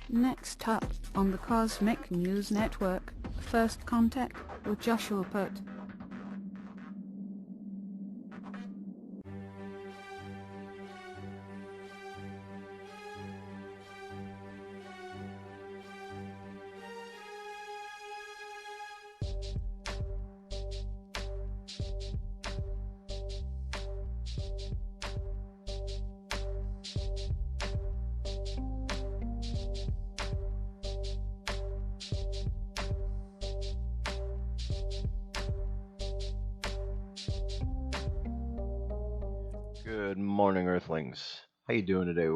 Next up on the Cosmic News Network, First Contact with Joshua Put. Good morning, Earthlings. How you doing today?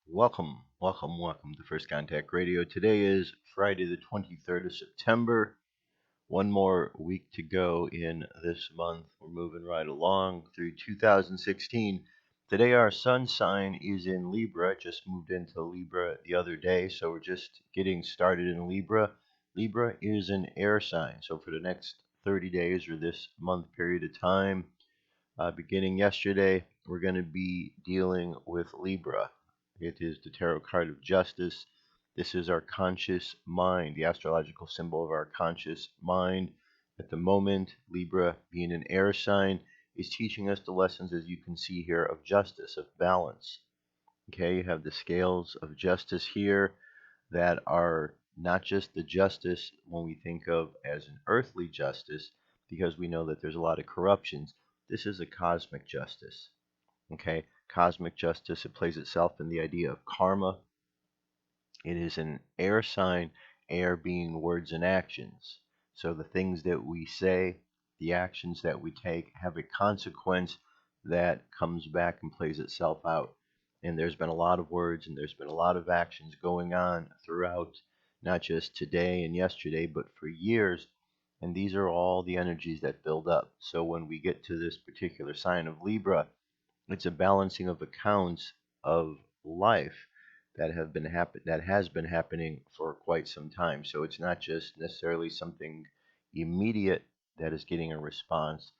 Welcome to First Contact Radio. Today is Friday, the 23rd of September. One more week to go in this month. We're moving right along through 2016. Today, our sun sign is in Libra. It just moved into Libra the other day, so we're just getting started in Libra. Libra is an air sign, so for the next 30 days or this month period of time, beginning yesterday, we're going to be dealing with Libra. It is the tarot card of justice. This is our conscious mind, the astrological symbol of our conscious mind. At the moment, Libra, being an air sign, is teaching us the lessons, as you can see here, of justice, of balance. Okay, you have the scales of justice here that are not just the justice when we think of as an earthly justice, because we know that there's a lot of corruptions. This is a cosmic justice. Okay, cosmic justice, it plays itself in the idea of karma. It is an air sign, air being words and actions. So the things that we say, the actions that we take have a consequence that comes back and plays itself out. And there's been a lot of words and there's been a lot of actions going on throughout, not just today and yesterday, but for years. And these are all the energies that build up. So when we get to this particular sign of Libra, it's a balancing of accounts of life that has been happening for quite some time. So it's not just necessarily something immediate that is getting a response,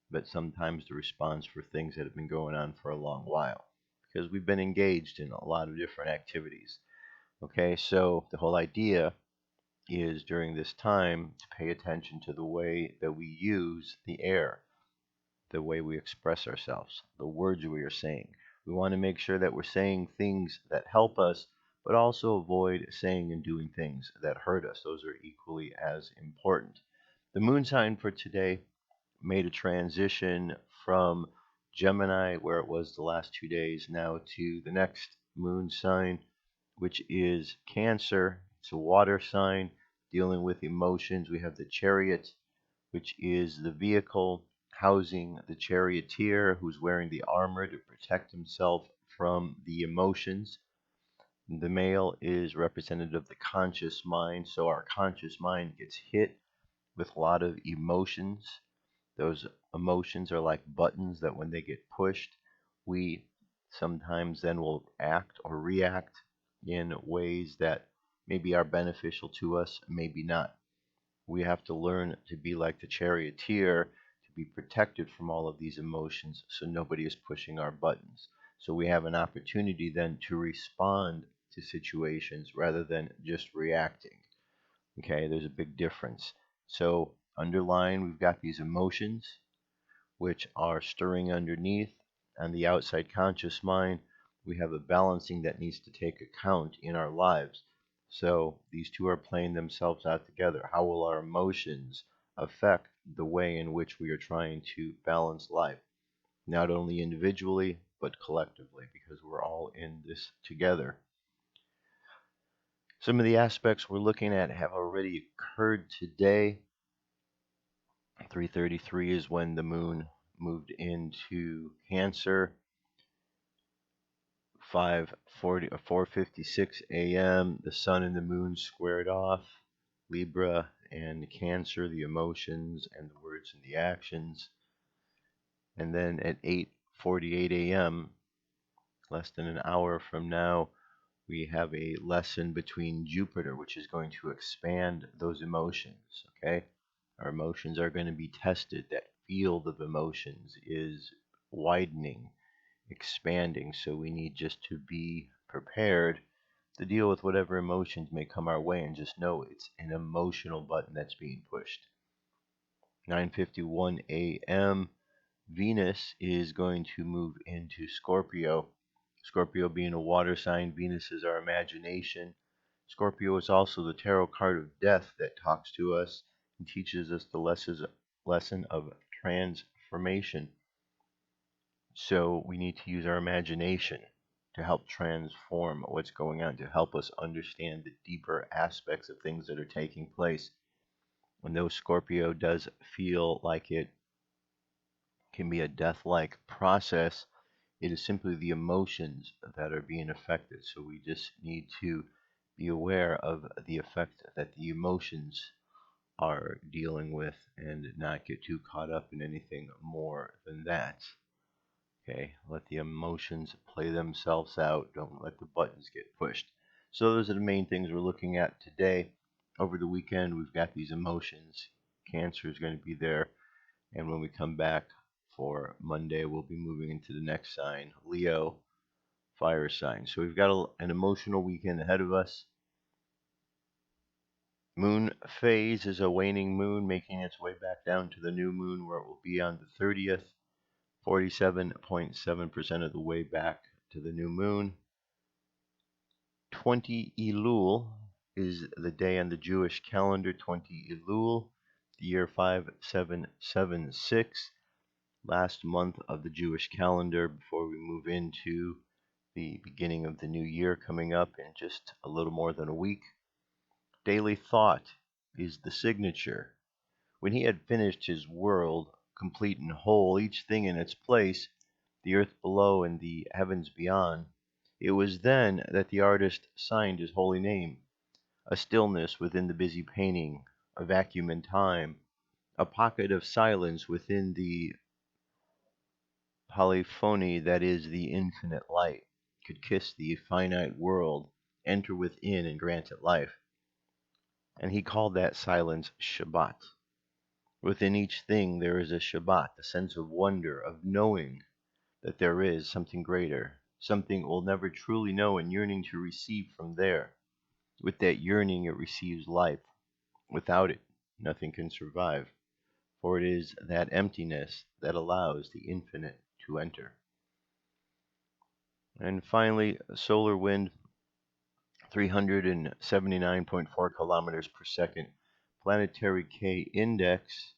but sometimes the response for things that have been going on for a long while, because we've been engaged in a lot of different activities. Okay, so the whole idea is during this time to pay attention to the way that we use the air, the way we express ourselves, the words we are saying. We want to make sure that we're saying things that help us, but also avoid saying and doing things that hurt us. Those are equally as important. The moon sign for today made a transition from Gemini, where it was the last 2 days, now to the next moon sign, which is Cancer. It's a water sign dealing with emotions. We have the Chariot, which is the vehicle housing the charioteer who's wearing the armor to protect himself from the emotions. The male is representative of the conscious mind, so our conscious mind gets hit with a lot of emotions. Those emotions are like buttons that when they get pushed, we sometimes then will act or react in ways that maybe are beneficial to us, maybe not. We have to learn to be like the charioteer, to be protected from all of these emotions so nobody is pushing our buttons. So we have an opportunity then to respond to situations rather than just reacting. Okay, there's a big difference. So underlying, we've got these emotions which are stirring underneath. On the outside conscious mind, we have a balancing that needs to take account in our lives. So these two are playing themselves out together. How will our emotions affect the way in which we are trying to balance life? Not only individually, but collectively, because we're all in this together. Some of the aspects we're looking at have already occurred today. 3:33 is when the moon moved into Cancer. 4:56 a.m. the sun and the moon squared off. Libra and Cancer, the emotions and the words and the actions. And then at 8:48 a.m., less than an hour from now, we have a lesson between Jupiter, which is going to expand those emotions. Okay, our emotions are going to be tested. That field of emotions is widening, expanding, so we need just to be prepared to deal with whatever emotions may come our way, and just know it's an emotional button that's being pushed. 9:51 a.m. Venus is going to move into Scorpio. Scorpio being a water sign, Venus is our imagination. Scorpio is also the tarot card of death that talks to us and teaches us the lesson of transformation. So we need to use our imagination to help transform what's going on, to help us understand the deeper aspects of things that are taking place. And though Scorpio does feel like it can be a death-like process, it is simply the emotions that are being affected. So we just need to be aware of the effect that the emotions are dealing with and not get too caught up in anything more than that. Okay, let the emotions play themselves out. Don't let the buttons get pushed. So those are the main things we're looking at today. Over the weekend, we've got these emotions. Cancer is going to be there. And when we come back for Monday, we'll be moving into the next sign, Leo, fire sign. So we've got an emotional weekend ahead of us. Moon phase is a waning moon making its way back down to the new moon, where it will be on the 30th, 47.7% of the way back to the new moon. 20 Elul is the day on the Jewish calendar, 20 Elul, the year 5776. Last month of the Jewish calendar before we move into the beginning of the new year coming up in just a little more than a week. Daily thought is the signature. When he had finished his world, complete and whole, each thing in its place, the earth below and the heavens beyond, it was then that the artist signed his holy name. A stillness within the busy painting, a vacuum in time, a pocket of silence within the polyphony that is the infinite light, could kiss the finite world, enter within and grant it life. And he called that silence Shabbat. Within each thing there is a Shabbat, a sense of wonder, of knowing that there is something greater, something we'll never truly know, and yearning to receive from there. With that yearning it receives life. Without it, nothing can survive, for it is that emptiness that allows the infinite to enter. And finally, solar wind, 379.4 kilometers per second. Planetary K index,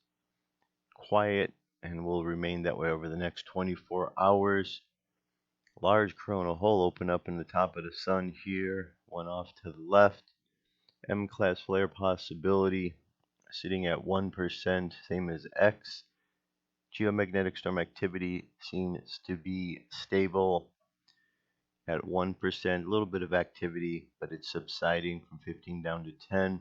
quiet, and will remain that way over the next 24 hours. Large coronal hole open up in the top of the sun here, one off to the left. M-class flare possibility sitting at 1%, same as X. Geomagnetic storm activity seems to be stable at 1%, a little bit of activity, but it's subsiding from 15 down to 10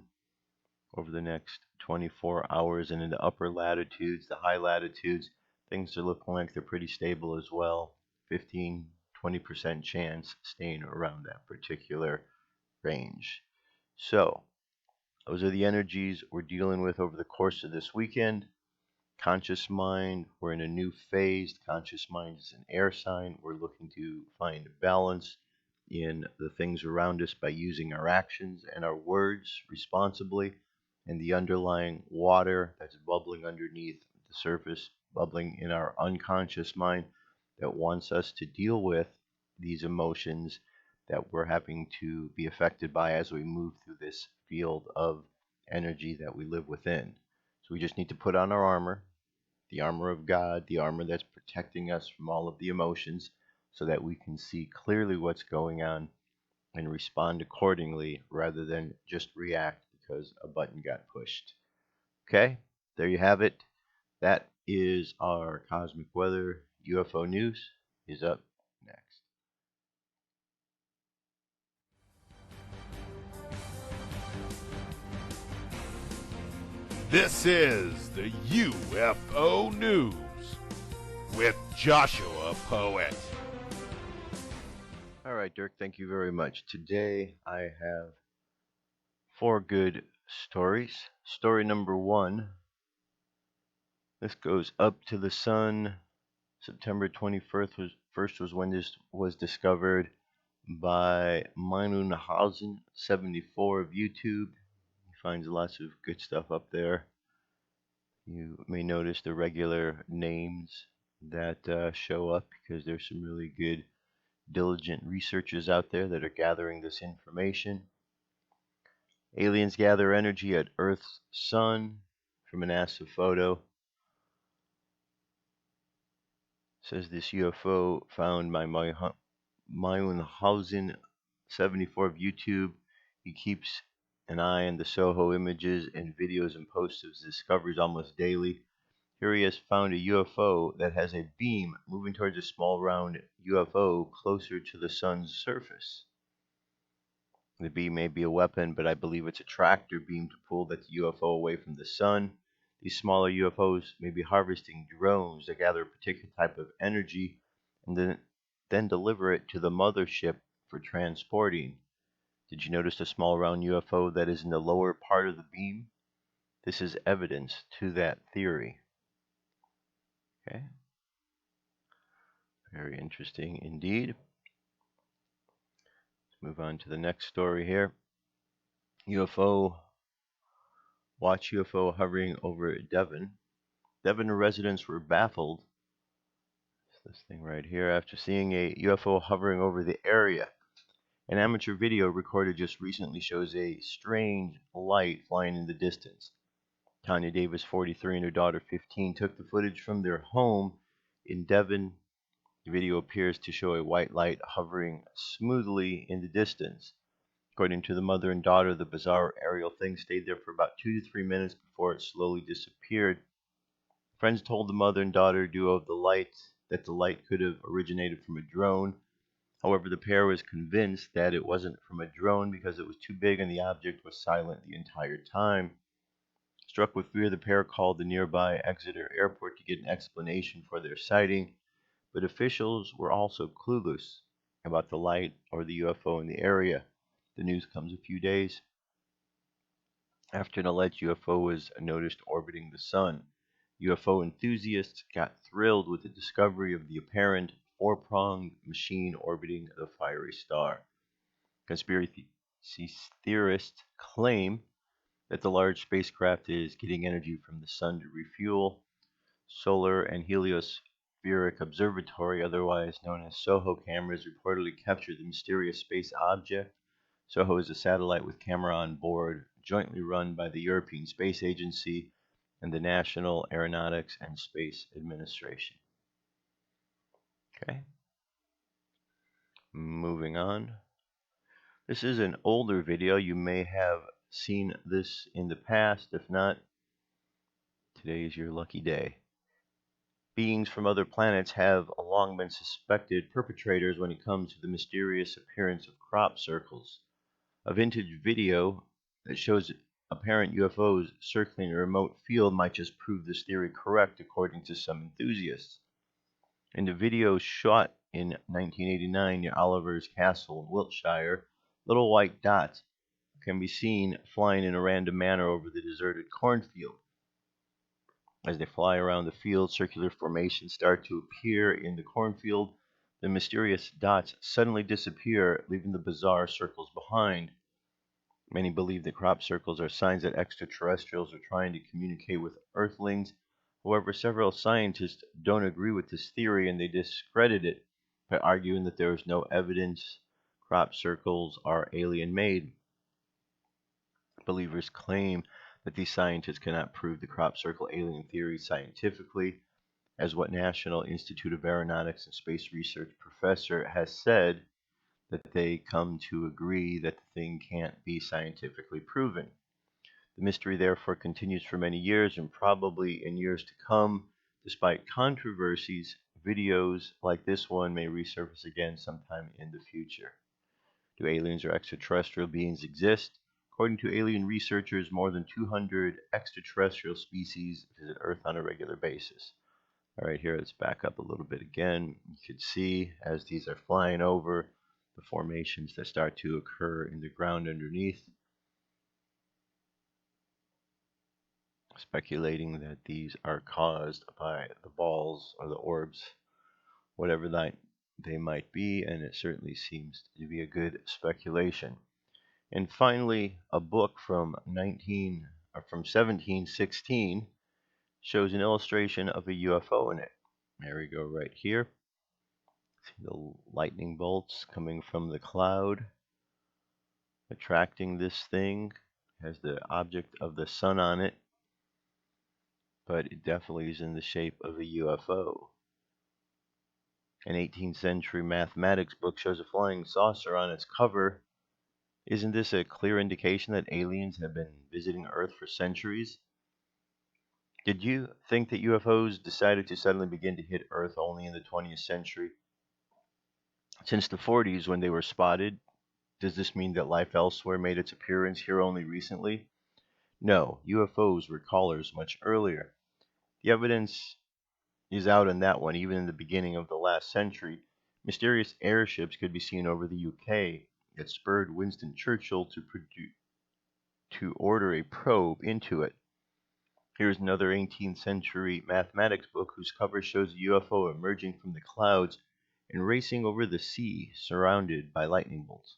over the next 24 hours. And in the upper latitudes, the high latitudes, things are looking like they're pretty stable as well. 15-20% chance staying around that particular range. So those are the energies we're dealing with over the course of this weekend. Conscious mind, we're in a new phase. Conscious mind is an air sign. We're looking to find balance in the things around us by using our actions and our words responsibly. And the underlying water that's bubbling underneath the surface, bubbling in our unconscious mind, that wants us to deal with these emotions that we're having to be affected by as we move through this field of energy that we live within. So we just need to put on our armor, the armor of God, the armor that's protecting us from all of the emotions, so that we can see clearly what's going on and respond accordingly rather than just react because a button got pushed. Okay, there you have it. That is our cosmic weather. UFO news is up next. This is the UFO News with Joshua Poet. All right, Dirk, thank you very much. Today I have 4 good stories. Story number 1. This goes up to the sun. September 21st was when this was discovered. by Meinunhausen74 of YouTube. He finds lots of good stuff up there. You may notice the regular names that show up because there's some really good, diligent researchers out there that are gathering this information. Aliens gather energy at Earth's sun from a NASA photo. Says this UFO found by Meinunhausen74 of YouTube. He keeps an eye on the Soho images and videos and posts of his discoveries almost daily. Here he has found a UFO that has a beam moving towards a small round UFO closer to the sun's surface. The beam may be a weapon, but I believe it's a tractor beam to pull that UFO away from the sun. These smaller UFOs may be harvesting drones that gather a particular type of energy and then deliver it to the mothership for transporting. Did you notice the small round UFO that is in the lower part of the beam? This is evidence to that theory. Okay. Very interesting indeed. Let's move on to the next story here. Watch UFO hovering over Devon. Devon residents were baffled. This thing right here, after seeing a UFO hovering over the area. An amateur video recorded just recently shows a strange light flying in the distance. Tanya Davis, 43, and her daughter, 15, took the footage from their home in Devon. The video appears to show a white light hovering smoothly in the distance. According to the mother and daughter, the bizarre aerial thing stayed there for about 2 to 3 minutes before it slowly disappeared. Friends told the mother and daughter duo of that the light could have originated from a drone. However, the pair was convinced that it wasn't from a drone because it was too big and the object was silent the entire time. Struck with fear, the pair called the nearby Exeter airport to get an explanation for their sighting, but officials were also clueless about the light or the UFO in the area. The news comes a few days after an alleged UFO was noticed orbiting the sun. UFO enthusiasts got thrilled with the discovery of the apparent four-pronged machine orbiting the fiery star. Conspiracy theorists claim that the large spacecraft is getting energy from the sun to refuel. Solar and Heliospheric Observatory, otherwise known as SOHO cameras, reportedly captured the mysterious space object. SOHO is a satellite with camera on board, jointly run by the European Space Agency and the National Aeronautics and Space Administration. Okay. Moving on. This is an older video. You may have seen this in the past. If not, today is your lucky day. Beings from other planets have long been suspected perpetrators when it comes to the mysterious appearance of crop circles. A vintage video that shows apparent UFOs circling a remote field might just prove this theory correct, according to some enthusiasts. In the video shot in 1989 near Oliver's Castle in Wiltshire, little white dots can be seen flying in a random manner over the deserted cornfield. As they fly around the field, circular formations start to appear in the cornfield. The mysterious dots suddenly disappear, leaving the bizarre circles behind. Many believe that crop circles are signs that extraterrestrials are trying to communicate with Earthlings. However, several scientists don't agree with this theory and they discredit it by arguing that there is no evidence crop circles are alien-made. Believers claim that these scientists cannot prove the crop circle alien theory scientifically, as what National Institute of Aeronautics and Space Research professor has said, that they come to agree that the thing can't be scientifically proven. The mystery therefore continues for many years and probably in years to come. Despite controversies, videos like this one may resurface again sometime in the future. Do aliens or extraterrestrial beings exist? According to alien researchers, more than 200 extraterrestrial species visit Earth on a regular basis. All right, here let's back up a little bit again. You can see as these are flying over the formations that start to occur in the ground underneath. Speculating that these are caused by the balls or the orbs, whatever that they might be, and it certainly seems to be a good speculation. And finally, a book from 1716 shows an illustration of a UFO in it. There we go, right here. See the lightning bolts coming from the cloud, attracting this thing. It has the object of the sun on it, but it definitely is in the shape of a UFO. An 18th century mathematics book shows a flying saucer on its cover. Isn't this a clear indication that aliens have been visiting Earth for centuries? Did you think that UFOs decided to suddenly begin to hit Earth only in the 20th century? Since the 40s, when they were spotted, does this mean that life elsewhere made its appearance here only recently? No, UFOs were callers much earlier. The evidence is out on that one. Even in the beginning of the last century, mysterious airships could be seen over the UK that spurred Winston Churchill to order a probe into it. Here's another 18th century mathematics book whose cover shows a UFO emerging from the clouds and racing over the sea, surrounded by lightning bolts.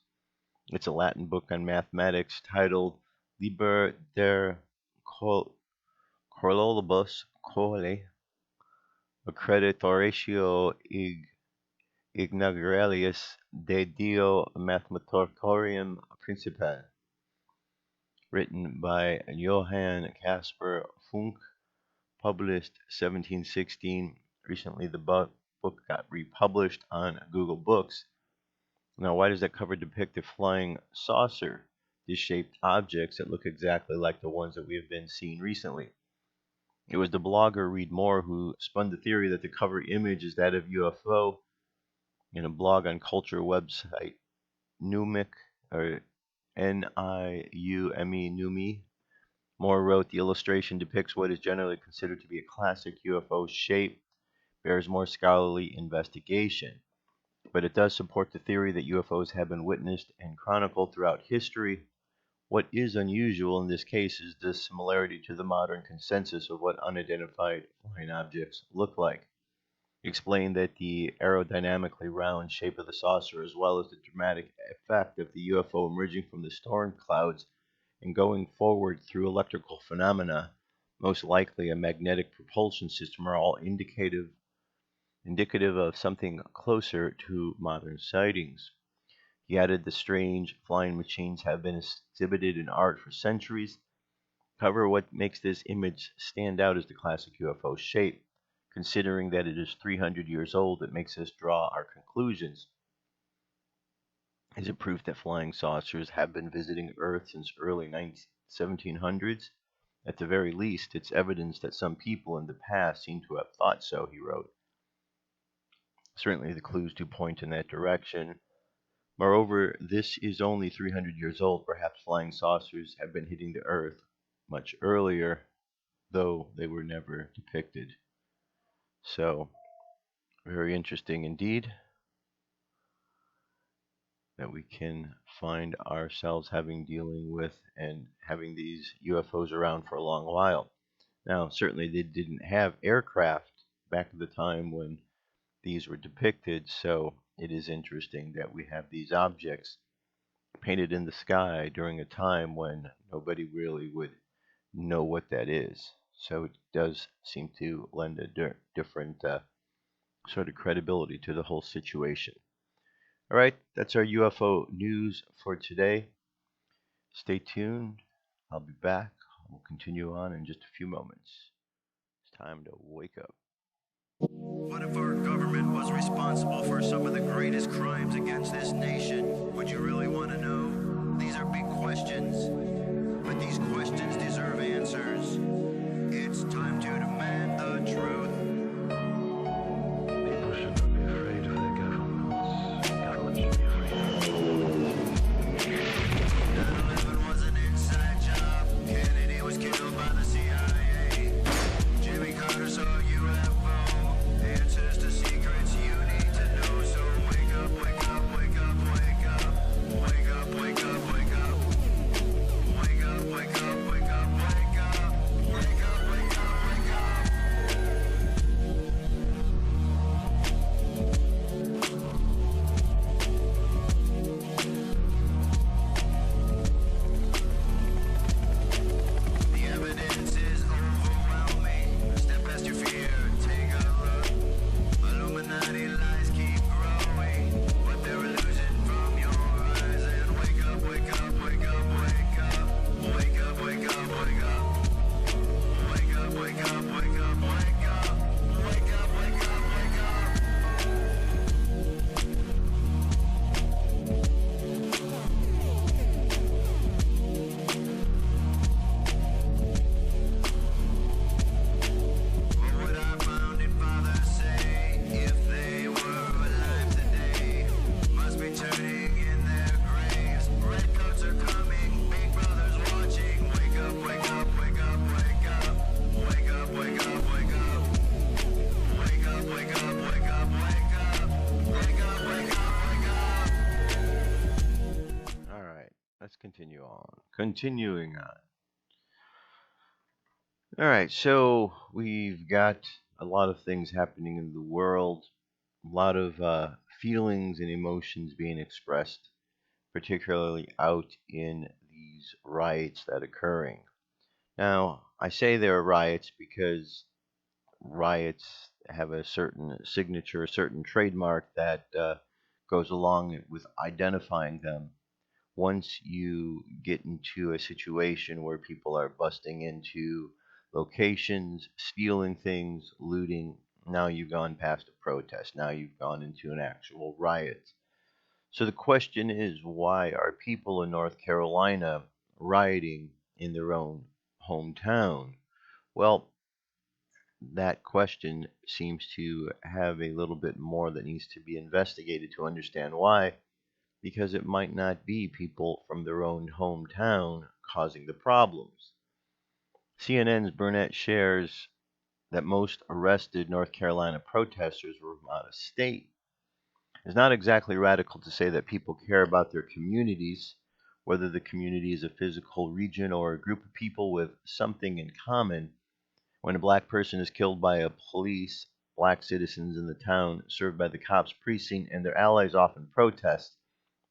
It's a Latin book on mathematics titled Liber der Corolibus Cole, Accreditoratio Inauguralis de Dio Mathematorium Principale, written by Johann Caspar Funk, published 1716. Recently, the book got republished on Google Books. Now, why does that cover depict a flying saucer, dish-shaped objects that look exactly like the ones that we have been seeing recently? It was the blogger Reed Moore who spun the theory that the cover image is that of UFO in a blog on culture website Numic, or N-I-U-M-E, Numi. Moore wrote, the illustration depicts what is generally considered to be a classic UFO shape, bears more scholarly investigation, but it does support the theory that UFOs have been witnessed and chronicled throughout history. What is unusual in this case is the similarity to the modern consensus of what unidentified flying objects look like. He explained that the aerodynamically round shape of the saucer, as well as the dramatic effect of the UFO emerging from the storm clouds and going forward through electrical phenomena, most likely a magnetic propulsion system, are all indicative of something closer to modern sightings. He added the strange flying machines have been exhibited in art for centuries. However, what makes this image stand out is the classic UFO shape. Considering that it is 300 years old, it makes us draw our conclusions. Is it proof that flying saucers have been visiting Earth since early 1700s? At the very least, it's evidence that some people in the past seem to have thought so, he wrote. Certainly the clues do point in that direction. Moreover, this is only 300 years old. Perhaps flying saucers have been hitting the Earth much earlier, though they were never depicted. So, very interesting indeed that we can find ourselves dealing with and having these UFOs around for a long while. Now, certainly they didn't have aircraft back at the time when these were depicted, so it is interesting that we have these objects painted in the sky during a time when nobody really would know what that is. So it does seem to lend a different sort of credibility to the whole situation. All right, that's our UFO news for today. Stay tuned. I'll be back. We'll continue on in just a few moments. It's time to wake up. What if our government was responsible for some of the greatest crimes against this nation? Would you really want to know? These are big questions, but these questions deserve answers. It's time to demand the truth. People shouldn't be afraid of their governments. Governments should be afraid of them. 9/11 was an inside job. Kennedy was killed by the CIA. Jimmy Carter saw UFO. Answers to secrets you need to know. So wake up. let's continue on. Continuing on. All right, so we've got a lot of things happening in the world, a lot of feelings and emotions being expressed, particularly out in these riots that are occurring. Now, I say there are riots because riots have a certain signature, a certain trademark that goes along with identifying them. Once you get into a situation where people are busting into locations, stealing things, looting, now you've gone past a protest. Now you've gone into an actual riot. So the question is, why are people in North Carolina rioting in their own hometown? Well, that question seems to have a little bit more that needs to be investigated to understand why, because it might not be people from their own hometown causing the problems. CNN's Burnett shares that most arrested North Carolina protesters were from out of state. It's not exactly radical to say that people care about their communities, whether the community is a physical region or a group of people with something in common. When a black person is killed by a police, black citizens in the town served by the cops precinct and their allies often protest.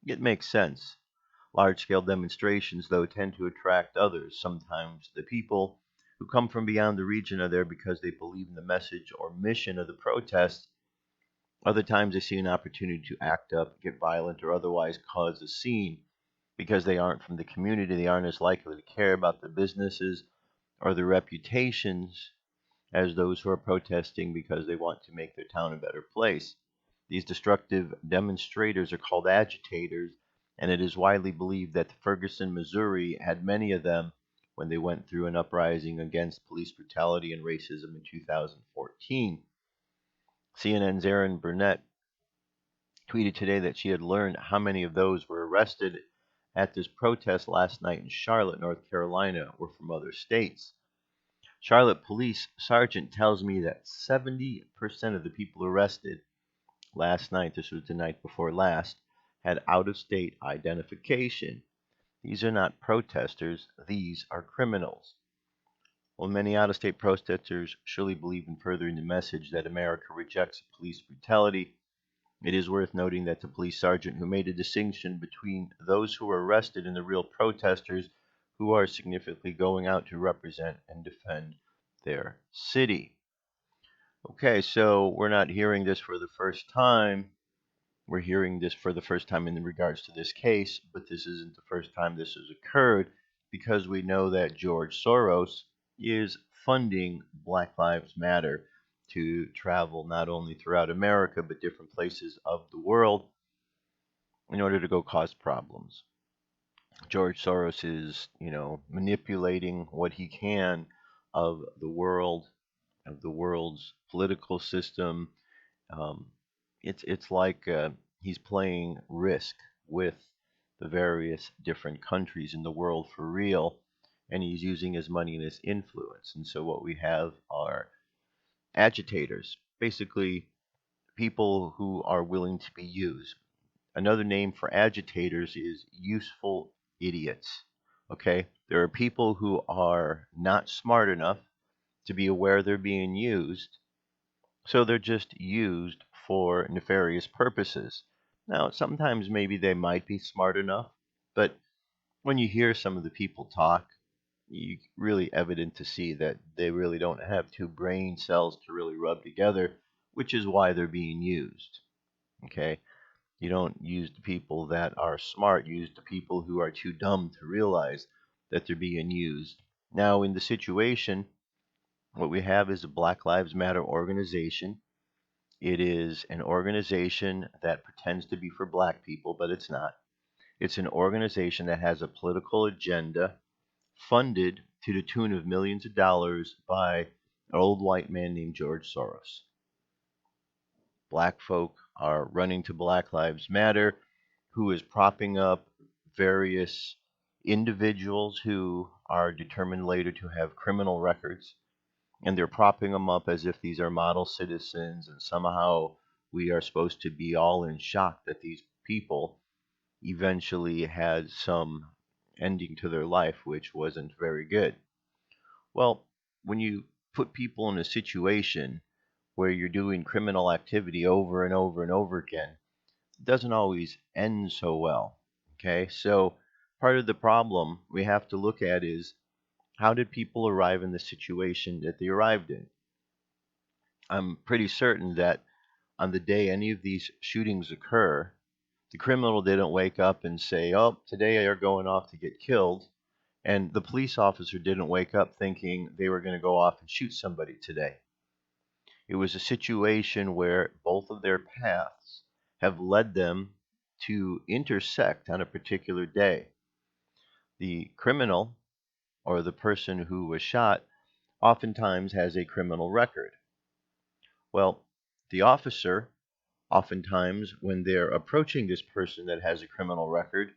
It makes sense. Large-scale demonstrations, though, tend to attract others. Sometimes the people who come from beyond the region are there because they believe in the message or mission of the protest. Other times they see an opportunity to act up, get violent, or otherwise cause a scene. Because they aren't from the community, they aren't as likely to care about the businesses or their reputations as those who are protesting because they want to make their town a better place. These destructive demonstrators are called agitators, and it is widely believed that Ferguson, Missouri had many of them when they went through an uprising against police brutality and racism in 2014. CNN's Erin Burnett tweeted today that she had learned how many of those were arrested at this protest last night in Charlotte, North Carolina, were from other states. Charlotte Police Sergeant tells me that 70% of the people arrested last night, this was the night before last, had out-of-state identification. These are not protesters, these are criminals. While many out-of-state protesters surely believe in furthering the message that America rejects police brutality, it is worth noting that the police sergeant who made a distinction between those who were arrested and the real protesters who are significantly going out to represent and defend their city. Okay, so we're not hearing this for the first time. We're hearing this for the first time in regards to this case, but this isn't the first time this has occurred because we know that George Soros is funding Black Lives Matter to travel not only throughout America but different places of the world in order to go cause problems. George Soros is, manipulating what he can of the world, of the world's political system. Um, it's like he's playing Risk with the various different countries in the world for real, and he's using his money and his influence. And so what we have are agitators, basically people who are willing to be used. Another name for agitators is useful idiots. Okay, there are people who are not smart enough to be aware they're being used, so they're just used for nefarious purposes. Now, sometimes maybe they might be smart enough, but when you hear some of the people talk, you really evident to see that they really don't have two brain cells to really rub together, which is why they're being used. Okay? You don't use the people that are smart, you use the people who are too dumb to realize that they're being used. Now, in the situation, what we have is a Black Lives Matter organization. It is an organization that pretends to be for black people, but it's not. It's an organization that has a political agenda funded to the tune of millions of dollars by an old white man named George Soros. Black folk are running to Black Lives Matter, who is propping up various individuals who are determined later to have criminal records, and they're propping them up as if these are model citizens, and somehow we are supposed to be all in shock that these people eventually had some ending to their life, which wasn't very good. Well, when you put people in a situation where you're doing criminal activity over and over and over again, it doesn't always end so well. Okay, so part of the problem we have to look at is, how did people arrive in the situation that they arrived in? I'm pretty certain that on the day any of these shootings occur, the criminal didn't wake up and say, "Oh, today you're going off to get killed." And the police officer didn't wake up thinking they were going to go off and shoot somebody today. It was a situation where both of their paths have led them to intersect on a particular day. The criminal, or the person who was shot, oftentimes has a criminal record. Well, the officer, oftentimes when they're approaching this person that has a criminal record,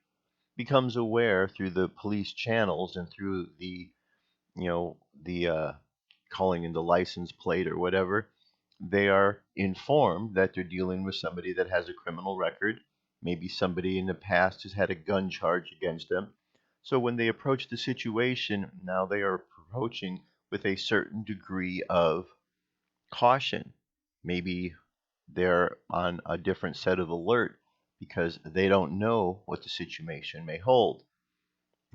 becomes aware through the police channels and through the calling in the license plate or whatever. They are informed that they're dealing with somebody that has a criminal record. Maybe somebody in the past has had a gun charge against them. So when they approach the situation, now they are approaching with a certain degree of caution. Maybe they're on a different set of alert because they don't know what the situation may hold.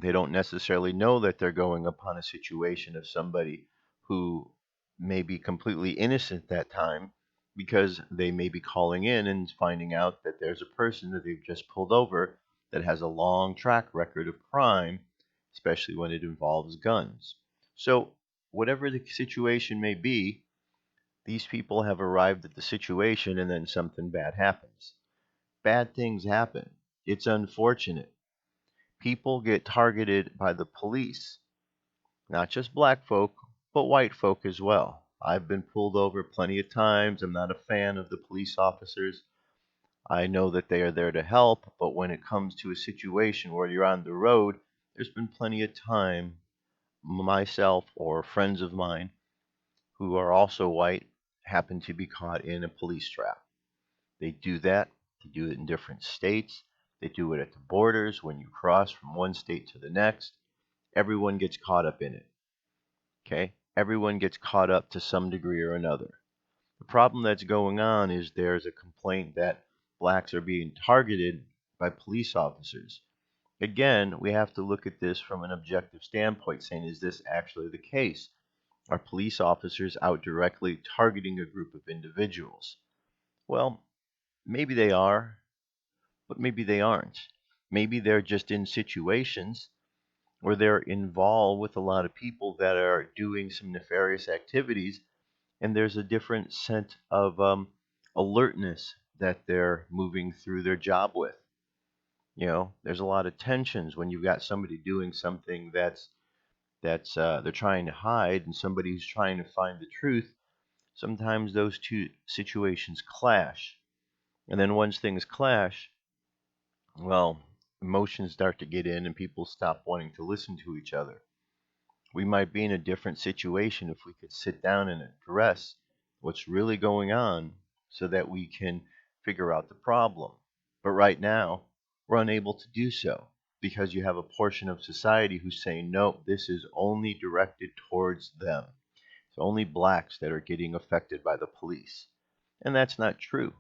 They don't necessarily know that they're going upon a situation of somebody who may be completely innocent that time, because they may be calling in and finding out that there's a person that they've just pulled over that has a long track record of crime, especially when it involves guns. So, whatever the situation may be, these people have arrived at the situation and then something bad happens. Bad things happen. It's unfortunate. People get targeted by the police, not just black folk, but white folk as well. I've been pulled over plenty of times. I'm not a fan of the police officers. I know that they are there to help, but when it comes to a situation where you're on the road, there's been plenty of time myself or friends of mine who are also white happen to be caught in a police trap. They do that. They do it in different states. They do it at the borders when you cross from one state to the next. Everyone gets caught up in it. Okay? Everyone gets caught up to some degree or another. The problem that's going on is there's a complaint that blacks are being targeted by police officers. Again, we have to look at this from an objective standpoint, saying, is this actually the case? Are police officers out directly targeting a group of individuals? Well, maybe they are, but maybe they aren't. Maybe they're just in situations where they're involved with a lot of people that are doing some nefarious activities, and there's a different sense of alertness that they're moving through their job with. There's a lot of tensions when you've got somebody doing something that's they're trying to hide, and somebody who's trying to find the truth. Sometimes those two situations clash, and then once things clash, well, emotions start to get in and people stop wanting to listen to each other. We might be in a different situation if we could sit down and address what's really going on so that we can figure out the problem. But right now, we're unable to do so because you have a portion of society who's saying, no, this is only directed towards them. It's only blacks that are getting affected by the police. And that's not true,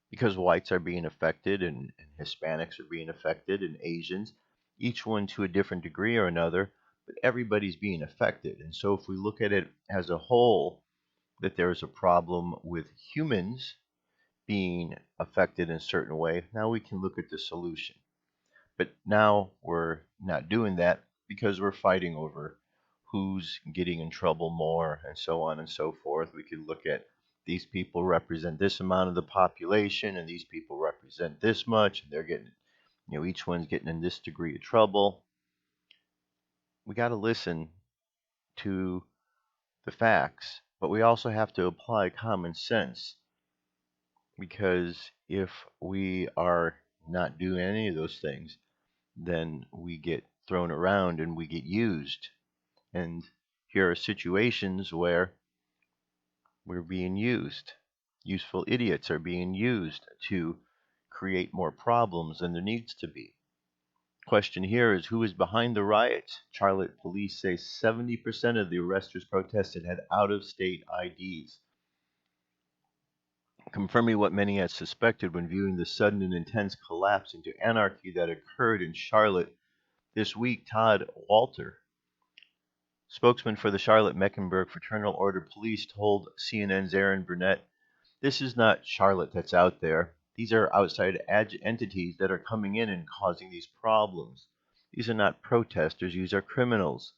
because whites are being affected, and Hispanics are being affected, and Asians, each one to a different degree or another, but everybody's being affected. And so if we look at it as a whole, that there is a problem with humans being affected in a certain way, now we can look at the solution. But now we're not doing that because we're fighting over who's getting in trouble more and so on and so forth. We could look at, these people represent this amount of the population and these people represent this much, and they're getting, each one's getting in this degree of trouble. We got to listen to the facts, but we also have to apply common sense, because if we are not doing any of those things, then we get thrown around and we get used. And here are situations where we're being used. Useful idiots are being used to create more problems than there needs to be. question here is, who is behind the riots? Charlotte police say 70% of the arresters protested had out-of-state IDs, confirming what many had suspected when viewing the sudden and intense collapse into anarchy that occurred in Charlotte this week. Todd Walter, spokesman for the Charlotte-Mecklenburg Fraternal Order Police, told CNN's Aaron Burnett, "This is not Charlotte that's out there. These are outside entities that are coming in and causing these problems. These are not protesters. These are criminals.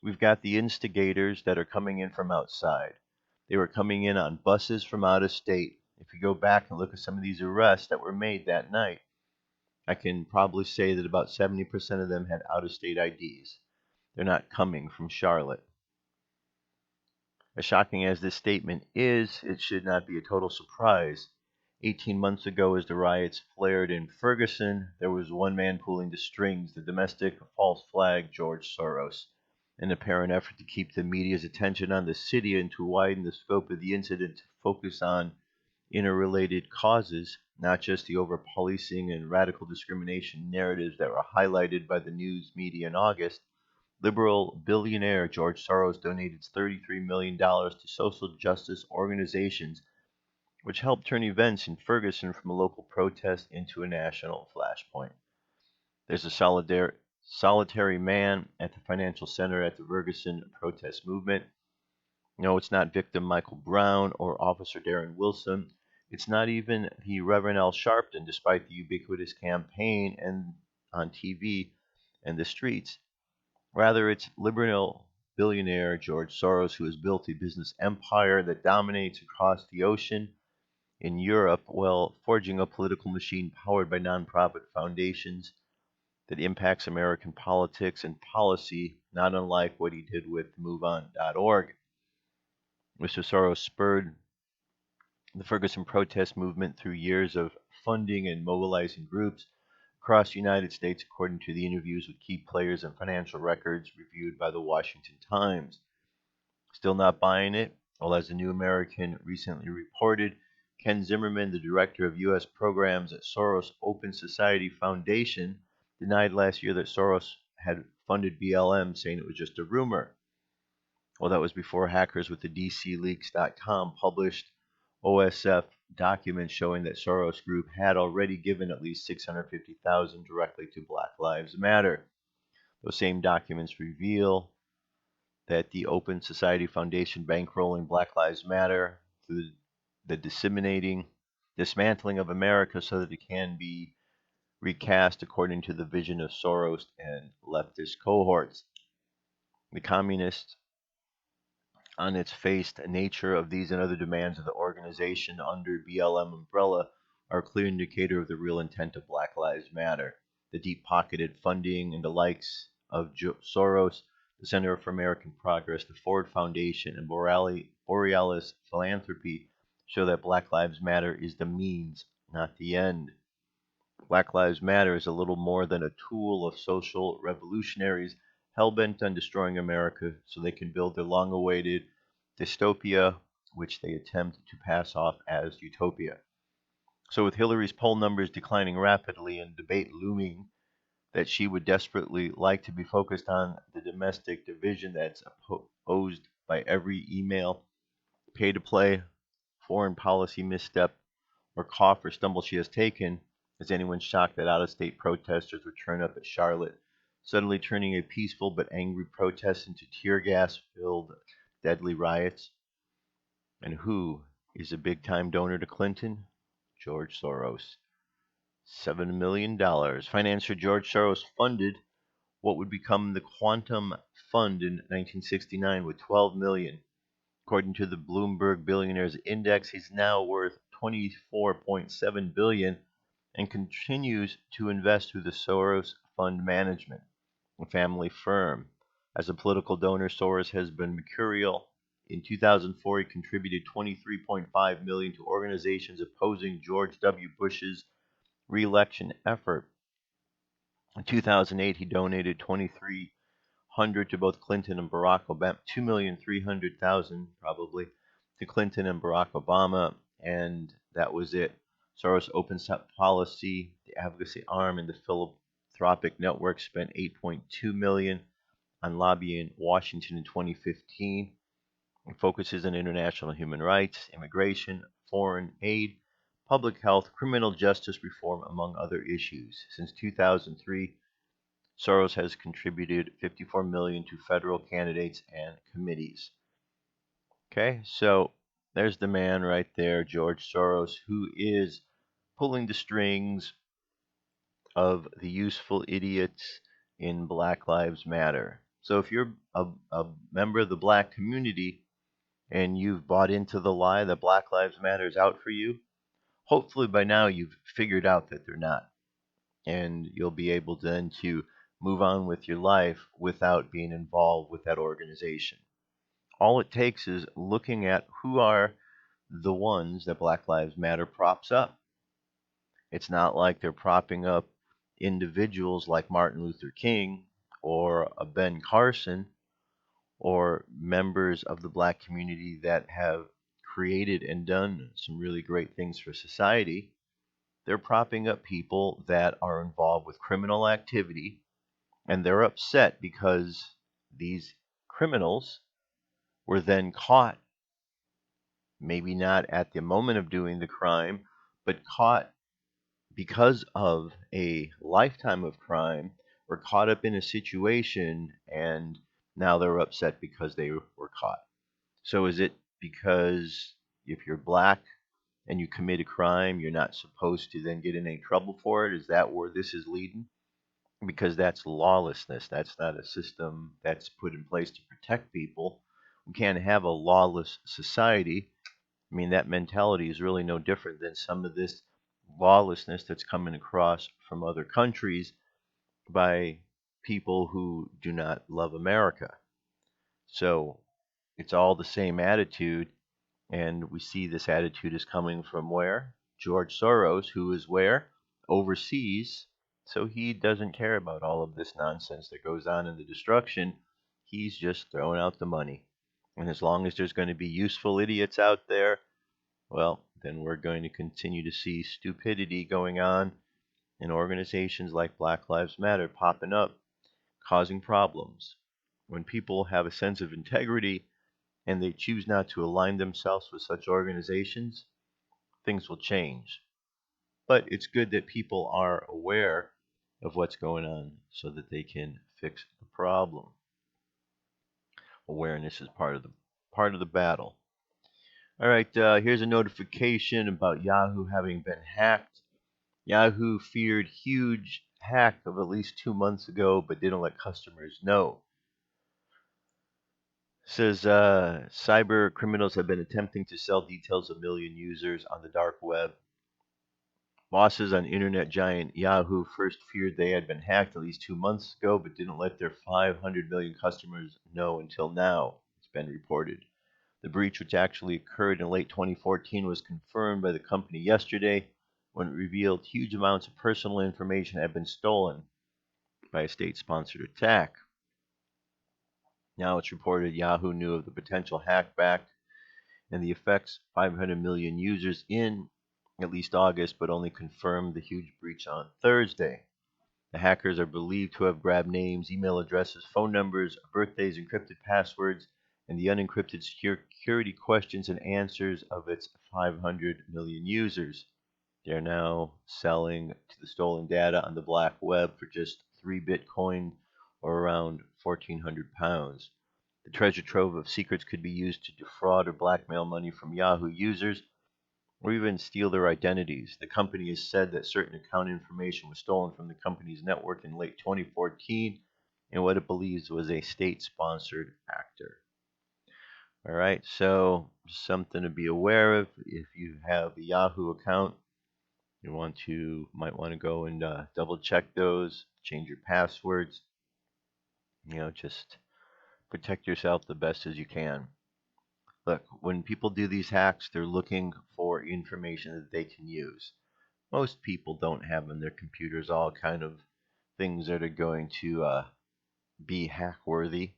We've got the instigators that are coming in from outside. They were coming in on buses from out of state. If you go back and look at some of these arrests that were made that night, I can probably say that about 70% of them had out-of-state IDs. They're not coming from Charlotte." As shocking as this statement is, it should not be a total surprise. 18 months ago, as the riots flared in Ferguson, there was one man pulling the strings, the domestic false flag George Soros. In an apparent effort to keep the media's attention on the city and to widen the scope of the incident to focus on interrelated causes, not just the over-policing and radical discrimination narratives that were highlighted by the news media in August, liberal billionaire George Soros donated $33 million to social justice organizations, which helped turn events in Ferguson from a local protest into a national flashpoint. There's a solitary man at the financial center at the Ferguson protest movement. No, it's not victim Michael Brown or Officer Darren Wilson. It's not even the Reverend Al Sharpton, despite the ubiquitous campaign and on TV and the streets. Rather, it's liberal billionaire George Soros, who has built a business empire that dominates across the ocean in Europe while forging a political machine powered by nonprofit foundations that impacts American politics and policy, not unlike what he did with MoveOn.org. Mr. Soros spurred the Ferguson protest movement through years of funding and mobilizing groups across the United States, according to the interviews with key players and financial records reviewed by the Washington Times. Still not buying it? Well, as the New American recently reported, Ken Zimmerman, the director of U.S. programs at Soros Open Society Foundation, denied last year that Soros had funded BLM, saying it was just a rumor. Well, that was before hackers with the DCLeaks.com published OSF documents showing that Soros Group had already given at least $650,000 directly to Black Lives Matter. Those same documents reveal that the Open Society Foundation bankrolling Black Lives Matter through the dismantling of America so that it can be recast according to the vision of Soros and leftist cohorts. The communists, on its face, the nature of these and other demands of the organization under BLM umbrella are a clear indicator of the real intent of Black Lives Matter. The deep-pocketed funding and the likes of Soros, the Center for American Progress, the Ford Foundation, and Borealis Philanthropy show that Black Lives Matter is the means, not the end. Black Lives Matter is a little more than a tool of social revolutionaries hell-bent on destroying America so they can build their long-awaited dystopia, which they attempt to pass off as utopia. So with Hillary's poll numbers declining rapidly and debate looming that she would desperately like to be focused on the domestic division that's opposed by every email, pay-to-play, foreign policy misstep, or cough or stumble she has taken, is anyone shocked that out-of-state protesters would turn up at Charlotte, suddenly turning a peaceful but angry protest into tear gas-filled deadly riots? And who is a big-time donor to Clinton? George Soros. $7 million. Financier George Soros funded what would become the Quantum Fund in 1969 with $12 million. According to the Bloomberg Billionaires Index, he's now worth $24.7 billion and continues to invest through the Soros Fund Management, a family firm. As a political donor, Soros has been mercurial. In 2004, he contributed $23.5 million to organizations opposing George W. Bush's re-election effort. In 2008, he donated $2,300 to both Clinton and Barack Obama, $2,300,000 probably to Clinton and Barack Obama, and that was it. Soros Open Policy, the advocacy arm, and the philanthropic network spent $8.2 million on lobbying Washington in 2015. It focuses on international human rights, immigration, foreign aid, public health, criminal justice reform, among other issues. Since 2003, Soros has contributed $54 million to federal candidates and committees. Okay, so there's the man right there, George Soros, who is pulling the strings of the useful idiots in Black Lives Matter. So if you're a member of the black community and you've bought into the lie that Black Lives Matter is out for you, hopefully by now you've figured out that they're not. And you'll be able then to move on with your life without being involved with that organization. All it takes is looking at who are the ones that Black Lives Matter props up. It's not like they're propping up individuals like Martin Luther King or a Ben Carson or members of the black community that have created and done some really great things for society. They're propping up people that are involved with criminal activity, and they're upset because these criminals were then caught, maybe not at the moment of doing the crime, but caught because of a lifetime of crime, were caught up in a situation, and now they're upset because they were caught. So is it because if you're black and you commit a crime, you're not supposed to then get in any trouble for it? Is that where this is leading? Because that's lawlessness. That's not a system that's put in place to protect people. We can't have a lawless society. I mean, that mentality is really no different than some of this lawlessness that's coming across from other countries by people who do not love America. So it's all the same attitude, and we see this attitude is coming from where? George Soros, who is where? Overseas. So he doesn't care about all of this nonsense that goes on in the destruction. He's just throwing out the money. And as long as there's going to be useful idiots out there, well, then we're going to continue to see stupidity going on in organizations like Black Lives Matter popping up, causing problems. When people have a sense of integrity and they choose not to align themselves with such organizations, things will change. But it's good that people are aware of what's going on so that they can fix the problem. Awareness is part of the battle. All right, here's a notification about Yahoo having been hacked. Yahoo feared huge hack of at least 2 months ago, but didn't let customers know. It says cyber criminals have been attempting to sell details of million users on the dark web. Bosses on internet giant Yahoo first feared they had been hacked at least 2 months ago, but didn't let their 500 million customers know until now, it's been reported. The breach, which actually occurred in late 2014, was confirmed by the company yesterday when it revealed huge amounts of personal information had been stolen by a state-sponsored attack. Now it's reported Yahoo knew of the potential hackback and the effects 500 million users in at least August, but only confirmed the huge breach on Thursday. The hackers are believed to have grabbed names, email addresses, phone numbers, birthdays, encrypted passwords, and the unencrypted security questions and answers of its 500 million users. They're now selling to the stolen data on the black web for just 3 Bitcoin or around £1,400. The treasure trove of secrets could be used to defraud or blackmail money from Yahoo users or even steal their identities. The company has said that certain account information was stolen from the company's network in late 2014 in what it believes was a state-sponsored actor. All right, so something to be aware of. If you have a Yahoo account, you might want to go and double check those, change your passwords. Just protect yourself the best as you can. Look, when people do these hacks, they're looking for information that they can use. Most people don't have in their computers all kind of things that are going to be hack worthy.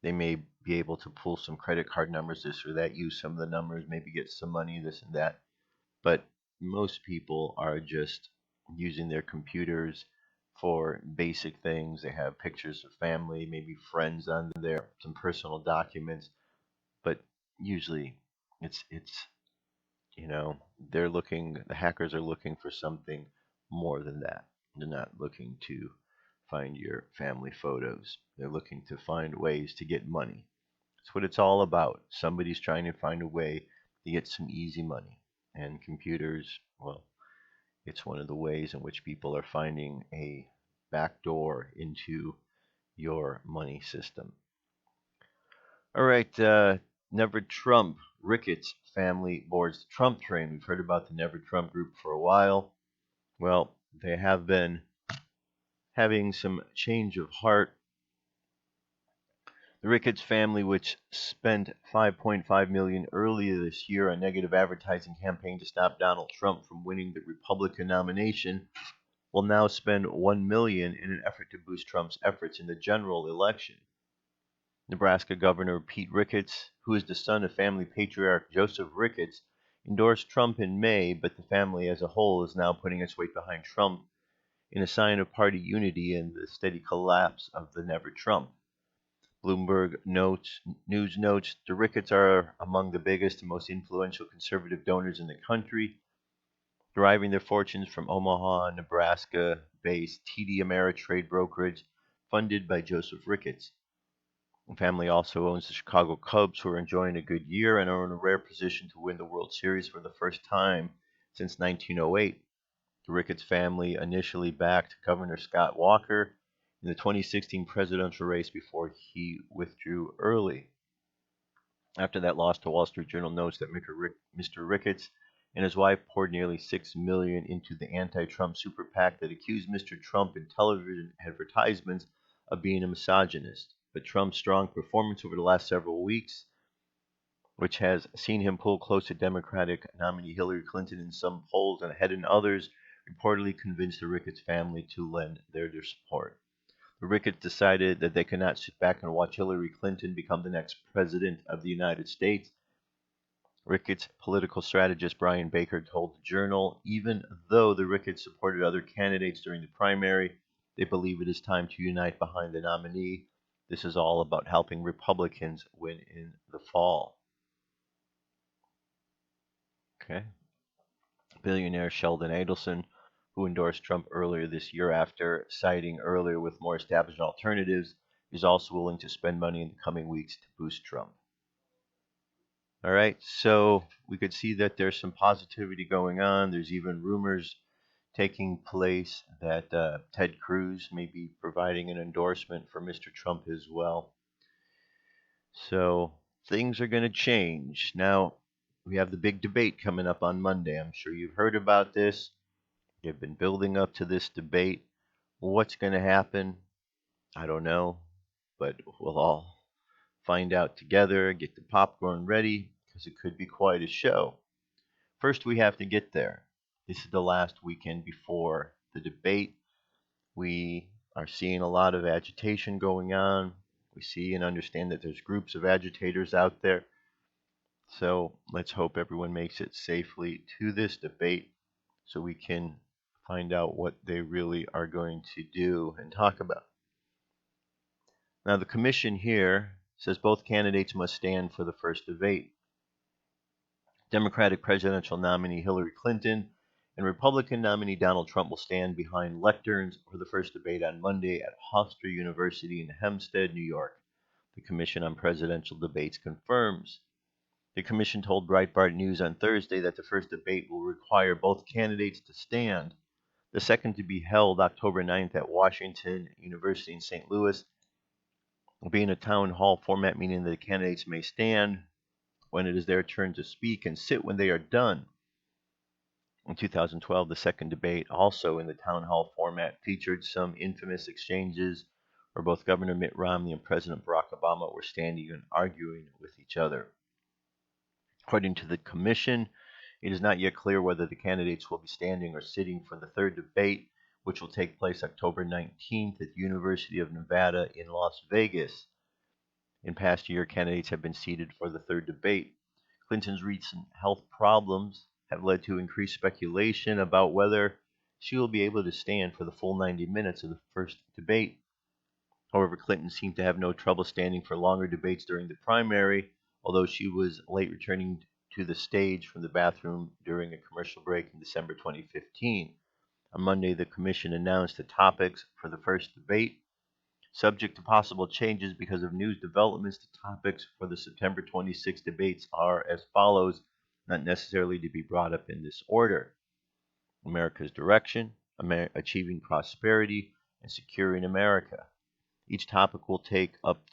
They may be able to pull some credit card numbers, this or that, use some of the numbers, maybe get some money, this and that. But most people are just using their computers for basic things. They have pictures of family, maybe friends on there, some personal documents, but usually it's you know, the hackers are looking for something more than that. They're not looking to find your family photos. They're looking to find ways to get money. That's what it's all about. Somebody's trying to find a way to get some easy money. And computers, well, it's one of the ways in which people are finding a backdoor into your money system. All right, NeverTrump. Ricketts family boards the Trump train. We've heard about the NeverTrump group for a while. Well, they have been having some change of heart. The Ricketts family, which spent $5.5 million earlier this year on negative advertising campaign to stop Donald Trump from winning the Republican nomination, will now spend $1 million in an effort to boost Trump's efforts in the general election. Nebraska Governor Pete Ricketts, who is the son of family patriarch Joseph Ricketts, endorsed Trump in May, but the family as a whole is now putting its weight behind Trump in a sign of party unity and the steady collapse of the NeverTrump. Bloomberg News notes the Ricketts are among the biggest and most influential conservative donors in the country, deriving their fortunes from Omaha, Nebraska-based TD Ameritrade brokerage funded by Joseph Ricketts. The family also owns the Chicago Cubs, who are enjoying a good year and are in a rare position to win the World Series for the first time since 1908. The Ricketts family initially backed Governor Scott Walker in the 2016 presidential race before he withdrew early. After that loss, the Wall Street Journal notes that Mr. Ricketts and his wife poured nearly $6 million into the anti-Trump super PAC that accused Mr. Trump in television advertisements of being a misogynist. But Trump's strong performance over the last several weeks, which has seen him pull close to Democratic nominee Hillary Clinton in some polls and ahead in others, reportedly convinced the Ricketts family to lend their support. The Ricketts decided that they could not sit back and watch Hillary Clinton become the next president of the United States. Ricketts political strategist Brian Baker told the Journal, even though the Ricketts supported other candidates during the primary, they believe it is time to unite behind the nominee. This is all about helping Republicans win in the fall. Okay. Billionaire Sheldon Adelson, who endorsed Trump earlier this year after siding earlier with more established alternatives, is also willing to spend money in the coming weeks to boost Trump. All right, so we could see that there's some positivity going on. There's even rumors taking place that Ted Cruz may be providing an endorsement for Mr. Trump as well. So things are going to change. Now, we have the big debate coming up on Monday. I'm sure you've heard about this. They've been building up to this debate. What's going to happen? I don't know, but we'll all find out together, get the popcorn ready, because it could be quite a show. First, we have to get there. This is the last weekend before the debate. We are seeing a lot of agitation going on. We see and understand that there's groups of agitators out there. So let's hope everyone makes it safely to this debate so we can find out what they really are going to do and talk about. Now, the commission here says both candidates must stand for the first debate. Democratic presidential nominee Hillary Clinton and Republican nominee Donald Trump will stand behind lecterns for the first debate on Monday at Hofstra University in Hempstead, New York. The Commission on Presidential Debates confirms. The commission told Breitbart News on Thursday that the first debate will require both candidates to stand. The second, to be held October 9th at Washington University in St. Louis, will be in a town hall format, meaning that the candidates may stand when it is their turn to speak and sit when they are done. In 2012, the second debate, also in the town hall format, featured some infamous exchanges where both Governor Mitt Romney and President Barack Obama were standing and arguing with each other. According to the commission, it is not yet clear whether the candidates will be standing or sitting for the third debate, which will take place October 19th at the University of Nevada in Las Vegas. In past year, candidates have been seated for the third debate. Clinton's recent health problems have led to increased speculation about whether she will be able to stand for the full 90 minutes of the first debate. However, Clinton seemed to have no trouble standing for longer debates during the primary, although she was late returning to the stage from the bathroom during a commercial break in December 2015. On Monday, the commission announced the topics for the first debate. Subject to possible changes because of news developments, the topics for the September 26 debates are as follows, not necessarily to be brought up in this order: America's direction, achieving prosperity, and securing America. Each topic will take up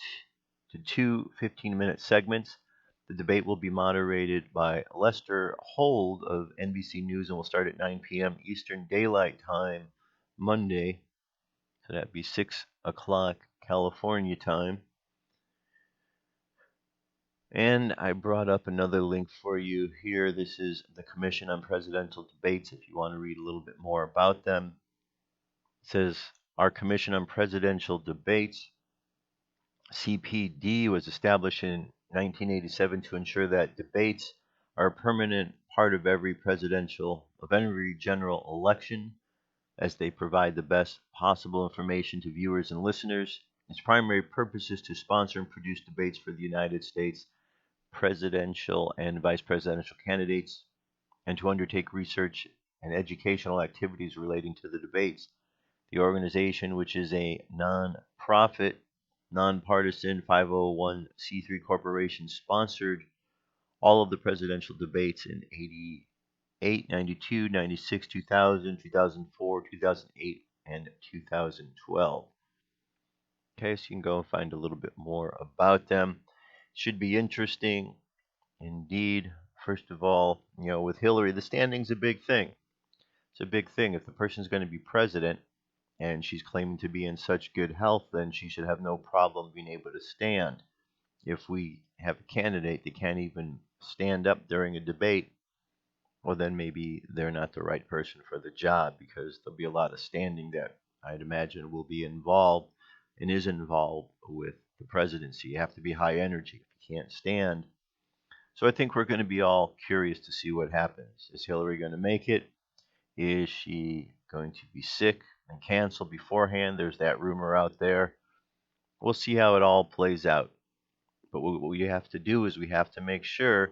to two 15-minute segments. The debate will be moderated by Lester Holt of NBC News and will start at 9 p.m. Eastern Daylight Time Monday. So that'd be 6 o'clock California time. And I brought up another link for you here. This is the Commission on Presidential Debates, if you want to read a little bit more about them. It says, our Commission on Presidential Debates, CPD, was established in 1987 to ensure that debates are a permanent part of every general election, as they provide the best possible information to viewers and listeners. Its primary purpose is to sponsor and produce debates for the United States presidential and vice presidential candidates, and to undertake research and educational activities relating to the debates. The organization, which is a non-profit, nonpartisan 501c3 corporation, sponsored all of the presidential debates in 88, 92, 96, 2000, 2004, 2008, and 2012. Okay, so you can go and find a little bit more about them. Should be interesting indeed. First of all, with Hillary, the standing's a big thing. It's a big thing. If the person's going to be president and she's claiming to be in such good health, then she should have no problem being able to stand. If we have a candidate that can't even stand up during a debate, well, then maybe they're not the right person for the job, because there'll be a lot of standing that I'd imagine will be involved and is involved with the presidency. You have to be high energy if you can't stand. So I think we're going to be all curious to see what happens. Is Hillary going to make it? Is she going to be sick and cancel beforehand? There's that rumor out there. We'll see how it all plays out. But what we have to do is we have to make sure,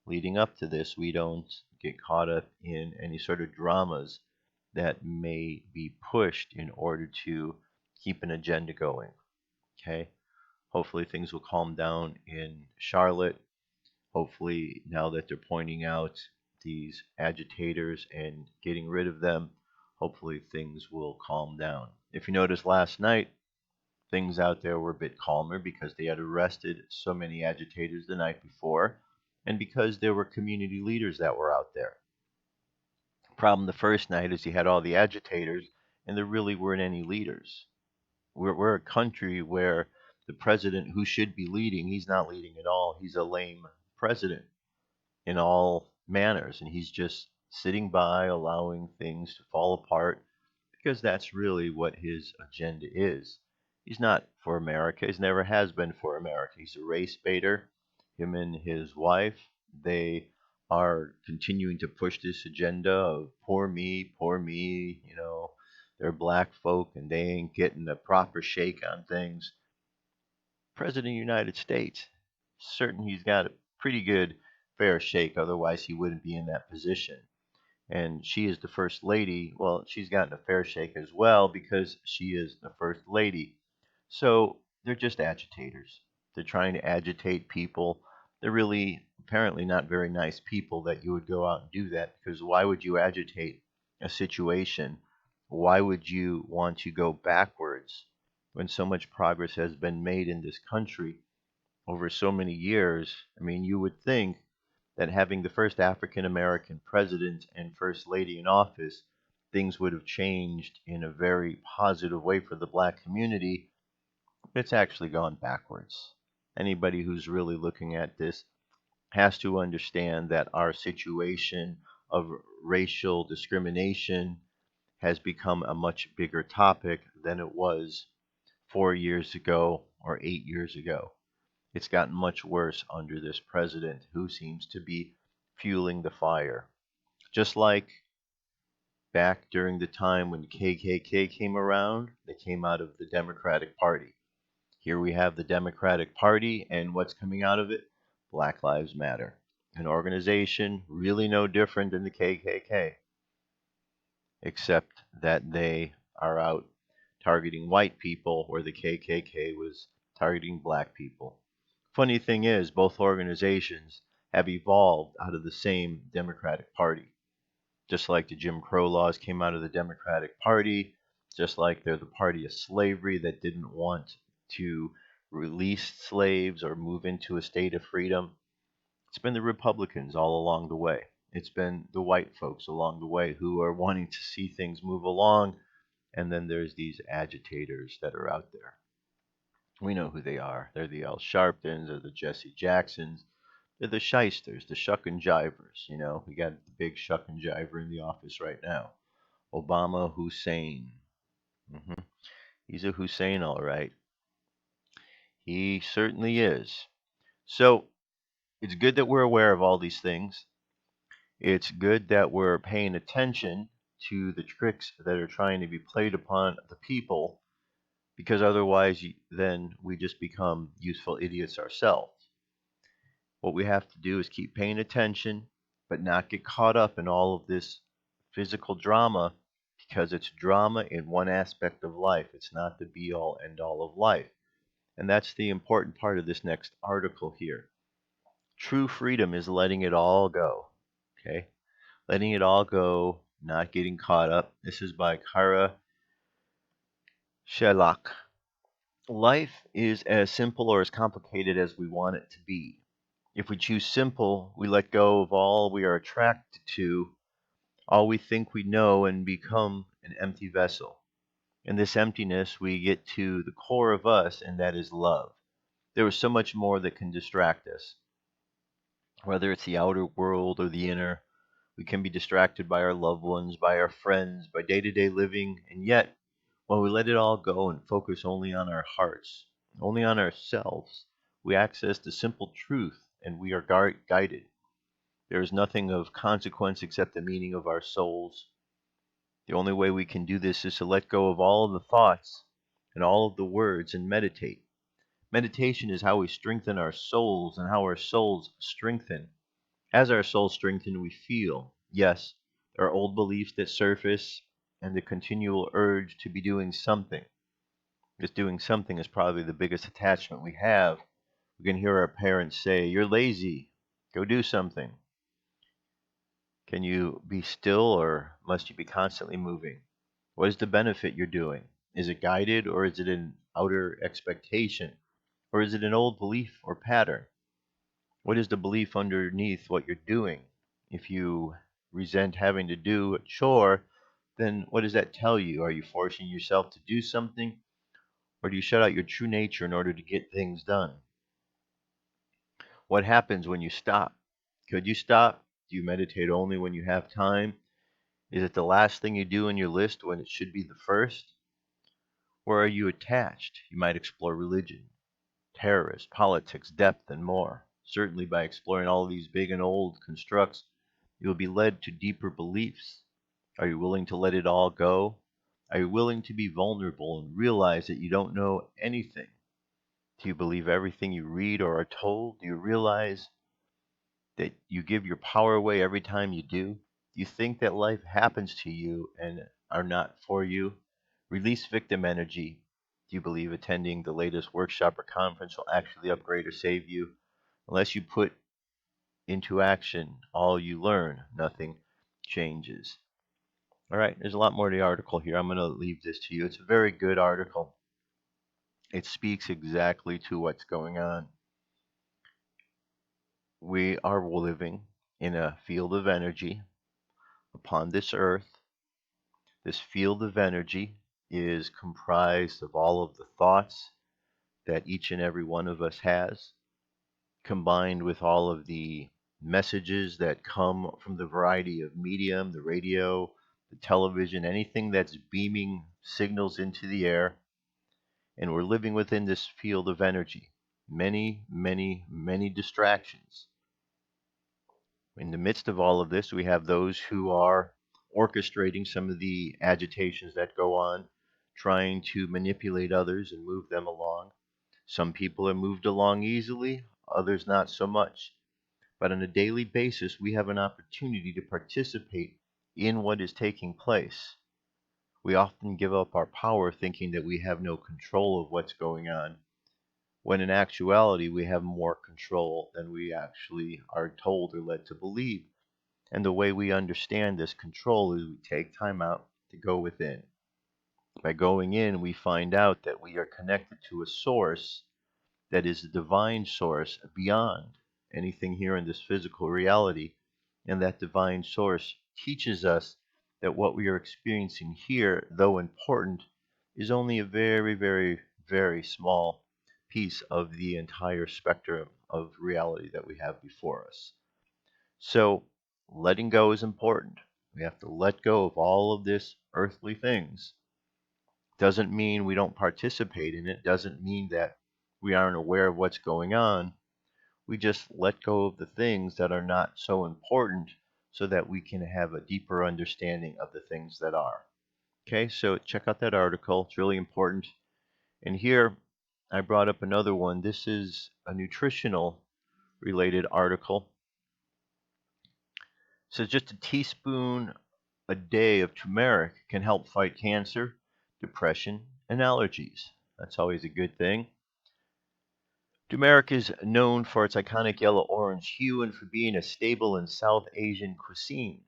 leading up to this, we don't get caught up in any sort of dramas that may be pushed in order to keep an agenda going. Okay? Hopefully things will calm down in Charlotte. Hopefully, now that they're pointing out these agitators and getting rid of them, hopefully things will calm down. If you noticed last night, things out there were a bit calmer because they had arrested so many agitators the night before, and because there were community leaders that were out there. The problem the first night is you had all the agitators, and there really weren't any leaders. We're a country where the president who should be leading, he's not leading at all. He's a lame president in all manners, and he's just sitting by, allowing things to fall apart, because that's really what his agenda is. He's not for America. He never has been for America. He's a race baiter. Him and his wife, they are continuing to push this agenda of poor me, they're black folk and they ain't getting a proper shake on things. President of the United States, certain he's got a pretty good fair shake, otherwise he wouldn't be in that position. And she is the first lady. Well, she's gotten a fair shake as well because she is the first lady. So they're just agitators. They're trying to agitate people. They're really apparently not very nice people that you would go out and do that, because why would you agitate a situation? Why would you want to go backwards when so much progress has been made in this country over so many years? I mean, you would think that having the first African American president and first lady in office, things would have changed in a very positive way for the black community. It's actually gone backwards. Anybody who's really looking at this has to understand that our situation of racial discrimination has become a much bigger topic than it was 4 years ago or 8 years ago. It's gotten much worse under this president who seems to be fueling the fire. Just like back during the time when the KKK came around. They came out of the Democratic Party. Here we have the Democratic Party, and what's coming out of it? Black Lives Matter, an organization really no different than the KKK, except that they are out targeting white people where the KKK was targeting black people. Funny thing is, both organizations have evolved out of the same Democratic Party. Just like the Jim Crow laws came out of the Democratic Party, just like they're the party of slavery that didn't want to release slaves or move into a state of freedom. It's been the Republicans all along the way. It's been the white folks along the way who are wanting to see things move along, and then there's these agitators that are out there. We know who they are. They're the Al Sharptons, they're the Jesse Jacksons, they're the shysters, the shuck and jivers. You know, we got the big shuck and jiver in the office right now. Obama Hussein. hmm He's a Hussein, all right. He certainly is. So it's good that we're aware of all these things. It's good that we're paying attention to the tricks that are trying to be played upon the people, because otherwise, then we just become useful idiots ourselves. What we have to do is keep paying attention, but not get caught up in all of this physical drama, because it's drama in one aspect of life. It's not the be all end all of life. And that's the important part of this next article here. True freedom is letting it all go. Okay? Letting it all go, not getting caught up. This is by Kara Shelak. Life is as simple or as complicated as we want it to be. If we choose simple, we let go of all we are attracted to, all we think we know, and become an empty vessel. In this emptiness, we get to the core of us, and that is love. There is so much more that can distract us. Whether it's the outer world or the inner, we can be distracted by our loved ones, by our friends, by day-to-day living, and yet, when we let it all go and focus only on our hearts, only on ourselves, we access the simple truth, and we are guided. There is nothing of consequence except the meaning of our souls. The only way we can do this is to let go of all of the thoughts and all of the words and meditate. Meditation is how we strengthen our souls, and how our souls strengthen. As our souls strengthen, we feel. Yes, there are old beliefs that surface, and the continual urge to be doing something. This doing something is probably the biggest attachment we have. We can hear our parents say, "You're lazy. Go do something." Can you be still, or must you be constantly moving? What is the benefit you're doing? Is it guided, or is it an outer expectation? Or is it an old belief or pattern? What is the belief underneath what you're doing? If you resent having to do a chore, then what does that tell you? Are you forcing yourself to do something? Or do you shut out your true nature in order to get things done? What happens when you stop? Could you stop? Do you meditate only when you have time? Is it the last thing you do on your list when it should be the first? Or are you attached? You might explore religion, terrorists, politics, depth, and more. Certainly by exploring all these big and old constructs, you will be led to deeper beliefs. Are you willing to let it all go? Are you willing to be vulnerable and realize that you don't know anything? Do you believe everything you read or are told? Do you realize that you give your power away every time you do? Do you think that life happens to you and are not for you? Release victim energy. Do you believe attending the latest workshop or conference will actually upgrade or save you? Unless you put into action all you learn, nothing changes. All right, there's a lot more to the article here. I'm going to leave this to you. It's a very good article. It speaks exactly to what's going on. We are living in a field of energy upon this earth. This field of energy is comprised of all of the thoughts that each and every one of us has, combined with all of the messages that come from the variety of medium, the radio, the television, anything that's beaming signals into the air. And we're living within this field of energy. Many, many, many distractions. In the midst of all of this, we have those who are orchestrating some of the agitations that go on, trying to manipulate others and move them along. Some people are moved along easily, others not so much. But on a daily basis, we have an opportunity to participate in what is taking place. We often give up our power thinking that we have no control of what's going on, when in actuality we have more control than we actually are told or led to believe. And the way we understand this control is we take time out to go within. By going in, we find out that we are connected to a source that is a divine source beyond anything here in this physical reality. And that divine source teaches us that what we are experiencing here, though important, is only a very, very, very small piece of the entire spectrum of reality that we have before us. So, letting go is important. We have to let go of all of this earthly things. Doesn't mean we don't participate in it, doesn't mean that we aren't aware of what's going on. We just let go of the things that are not so important so that we can have a deeper understanding of the things that are. Okay, so check out that article. It's really important. And here I brought up another one. This is a nutritional related article. It says just a teaspoon a day of turmeric can help fight cancer, depression, and allergies. That's always a good thing. Turmeric is known for its iconic yellow-orange hue and for being a staple in South Asian cuisine.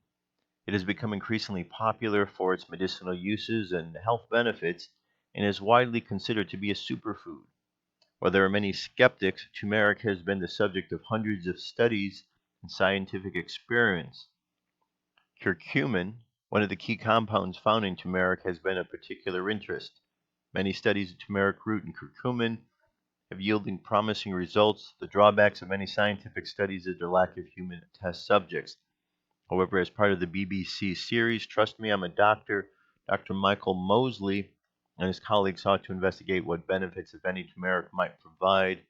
It has become increasingly popular for its medicinal uses and health benefits and is widely considered to be a superfood. While there are many skeptics, turmeric has been the subject of hundreds of studies and scientific experiments. Curcumin, one of the key compounds found in turmeric, has been of particular interest. Many studies of turmeric root and curcumin have yielded promising results. The drawbacks of many scientific studies is their lack of human test subjects. However, as part of the BBC series, Trust Me, I'm a Doctor, Dr. Michael Mosley and his colleagues sought to investigate what benefits, if any, turmeric might provide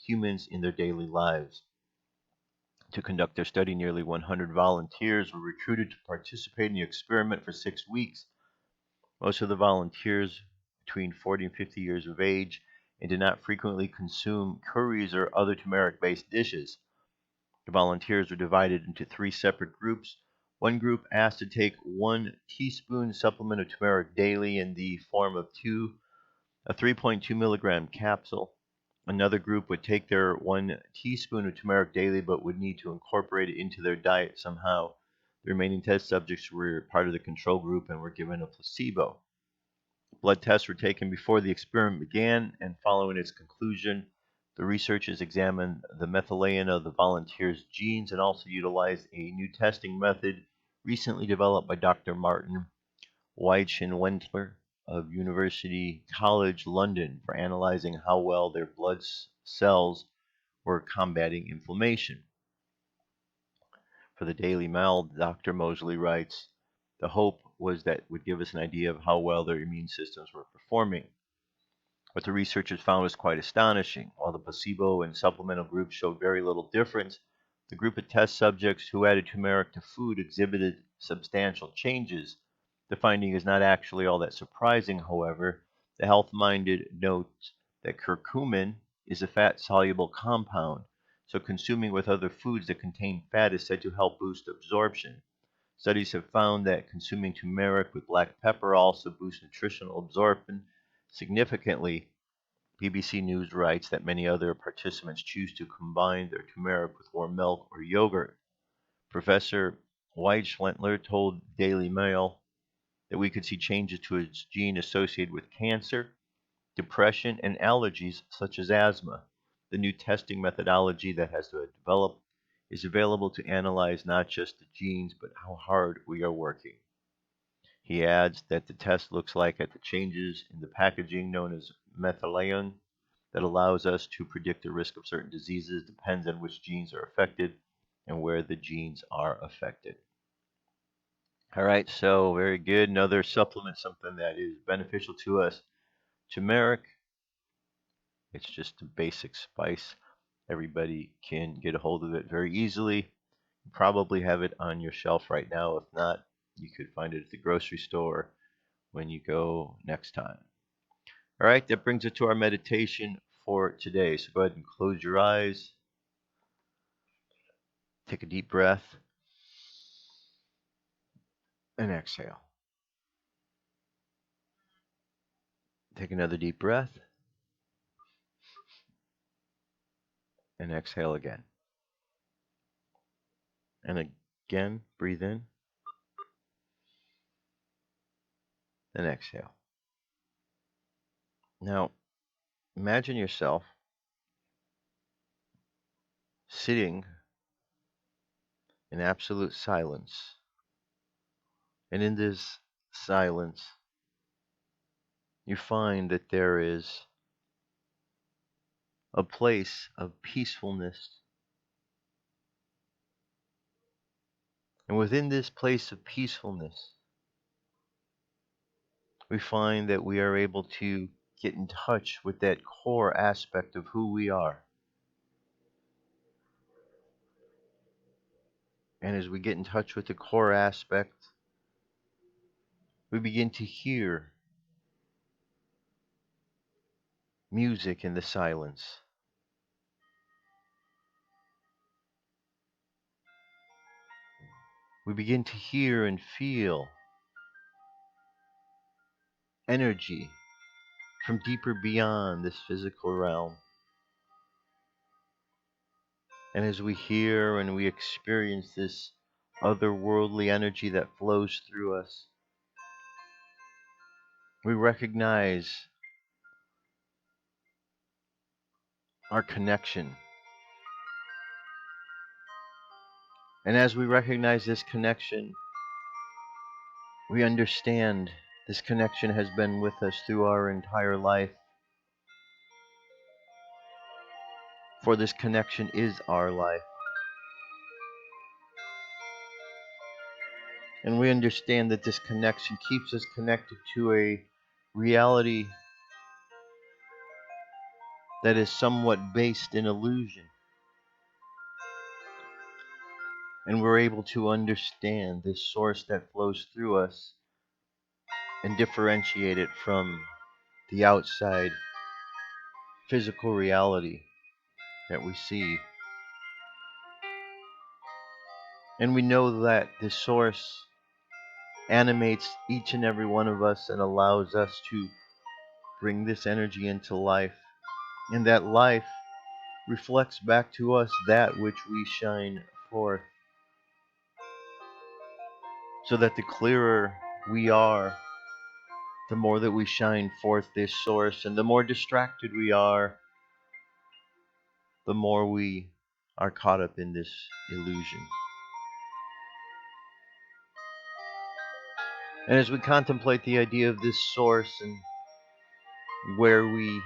humans in their daily lives. To conduct their study, nearly 100 volunteers were recruited to participate in the experiment for 6 weeks. Most of the volunteers between 40 and 50 years of age and did not frequently consume curries or other turmeric-based dishes. The volunteers were divided into 3 separate groups. One group asked to take 1 teaspoon supplement of turmeric daily in the form of a 3.2 milligram capsule. Another group would take their 1 teaspoon of turmeric daily but would need to incorporate it into their diet somehow. The remaining test subjects were part of the control group and were given a placebo. Blood tests were taken before the experiment began, and following its conclusion, the researchers examined the methylation of the volunteers' genes and also utilized a new testing method recently developed by Dr. Martin Weichenwendler of University College London for analyzing how well their blood cells were combating inflammation. For the Daily Mail, Dr. Mosley writes, the hope was that it would give us an idea of how well their immune systems were performing. What the researchers found was quite astonishing. While the placebo and supplemental groups showed very little difference, the group of test subjects who added turmeric to food exhibited substantial changes. The finding is not actually all that surprising, however. The health-minded notes that curcumin is a fat-soluble compound, so consuming with other foods that contain fat is said to help boost absorption. Studies have found that consuming turmeric with black pepper also boosts nutritional absorption significantly. BBC News writes that many other participants choose to combine their turmeric with warm milk or yogurt. Professor Weichenwendler told Daily Mail that we could see changes to its gene associated with cancer, depression, and allergies such as asthma. The new testing methodology that has developed is available to analyze not just the genes, but how hard we are working. He adds that the test looks like at the changes in the packaging known as methylation that allows us to predict the risk of certain diseases depends on which genes are affected and where the genes are affected. All right, so very good. Another supplement, something that is beneficial to us. Turmeric, it's just a basic spice. Everybody can get a hold of it very easily. You probably have it on your shelf right now. If not, You could find it at the grocery store when you go next time. All right, that brings it to our meditation for today. So go ahead and close your eyes. Take a deep breath and exhale. Take another deep breath and exhale again. And again, breathe in and exhale. Now, imagine yourself sitting in absolute silence. And in this silence, you find that there is a place of peacefulness. And within this place of peacefulness, we find that we are able to get in touch with that core aspect of who we are. And as we get in touch with the core aspect, we begin to hear music in the silence. We begin to hear and feel energy from deeper beyond this physical realm. And as we hear and we experience this otherworldly energy that flows through us, we recognize our connection. And as we recognize this connection, we understand this connection has been with us through our entire life. For this connection is our life. And we understand that this connection keeps us connected to a reality that is somewhat based in illusion. And we're able to understand this source that flows through us and differentiate it from the outside physical reality that we see. And we know that this source animates each and every one of us and allows us to bring this energy into life. And that life reflects back to us that which we shine forth. So that the clearer we are, the more that we shine forth this source, and the more distracted we are, the more we are caught up in this illusion. And as we contemplate the idea of this source and where we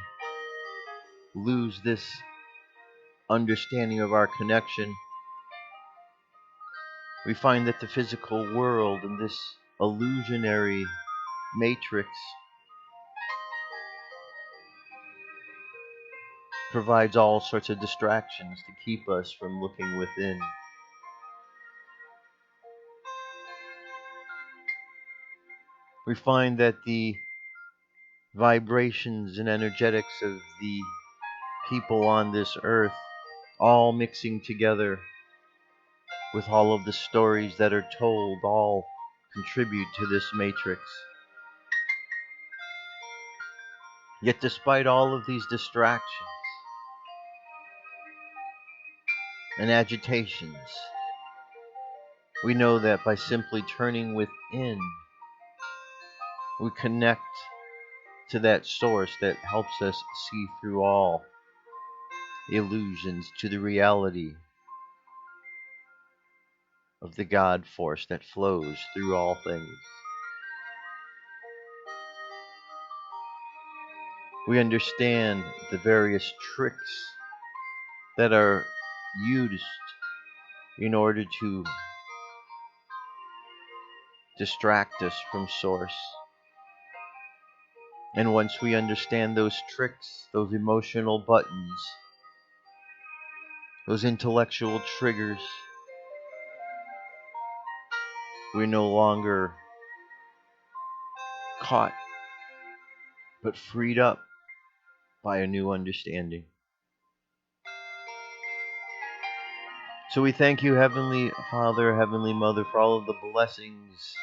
lose this understanding of our connection, we find that the physical world and this illusionary matrix provides all sorts of distractions to keep us from looking within. We find that the vibrations and energetics of the people on this earth all mixing together with all of the stories that are told all contribute to this matrix. Yet despite all of these distractions and agitations, we know that by simply turning within, we connect to that source that helps us see through all illusions to the reality of the God force that flows through all things. We understand the various tricks that are used in order to distract us from source. And once we understand those tricks, those emotional buttons, those intellectual triggers, We're no longer caught, but freed up by a new understanding. So we thank you, Heavenly Father, Heavenly Mother, for all of the blessings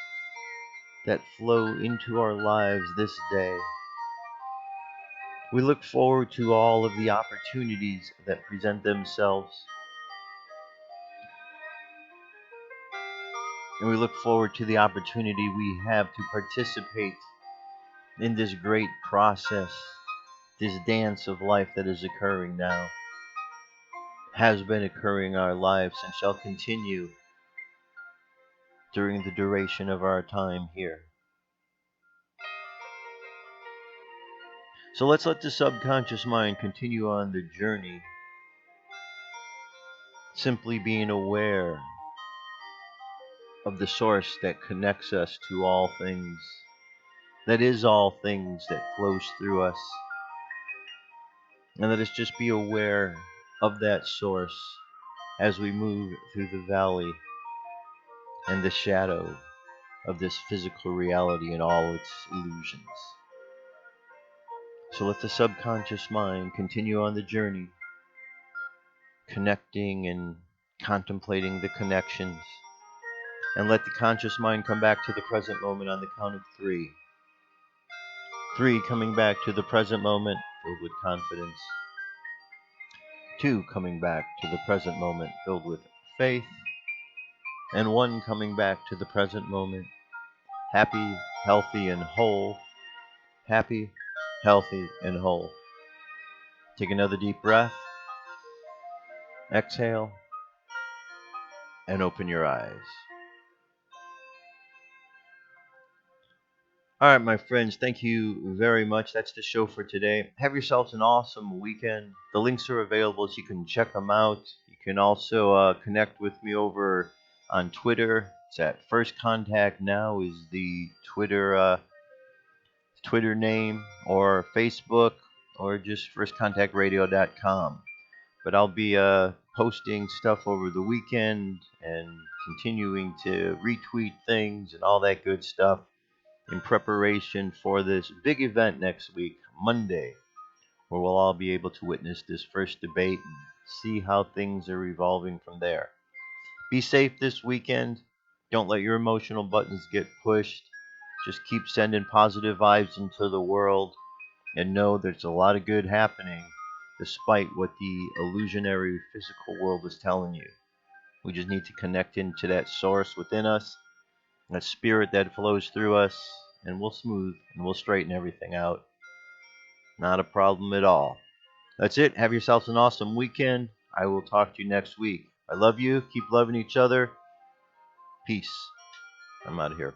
that flow into our lives this day. We look forward to all of the opportunities that present themselves. And we look forward to the opportunity we have to participate in this great process, this dance of life that is occurring now, has been occurring in our lives, and shall continue during the duration of our time here. So let's let the subconscious mind continue on the journey, simply being aware of the source that connects us to all things, that is all things, that flows through us. And let us just be aware of that source as we move through the valley and the shadow of this physical reality and all its illusions. So let the subconscious mind continue on the journey, connecting and contemplating the connections. And let the conscious mind come back to the present moment on the count of 3. 3 coming back to the present moment filled with confidence. 2 coming back to the present moment filled with faith. And 1 coming back to the present moment happy, healthy, and whole. Happy, healthy, and whole. Take another deep breath. Exhale. And open your eyes. All right, my friends, thank you very much. That's the show for today. Have yourselves an awesome weekend. The links are available, so you can check them out. You can also connect with me over on Twitter. It's at First Contact Now is the Twitter name, or Facebook, or just firstcontactradio.com. But I'll be posting stuff over the weekend and continuing to retweet things and all that good stuff in preparation for this big event next week, Monday, where we'll all be able to witness this first debate and see how things are evolving from there. Be safe this weekend. Don't let your emotional buttons get pushed. Just keep sending positive vibes into the world, and know there's a lot of good happening despite what the illusionary physical world is telling you. We just need to connect into that source within us, that spirit that flows through us, and we'll smooth and we'll straighten everything out. Not a problem at all. That's it. Have yourselves an awesome weekend. I will talk to you next week. I love you. Keep loving each other. Peace. I'm out of here.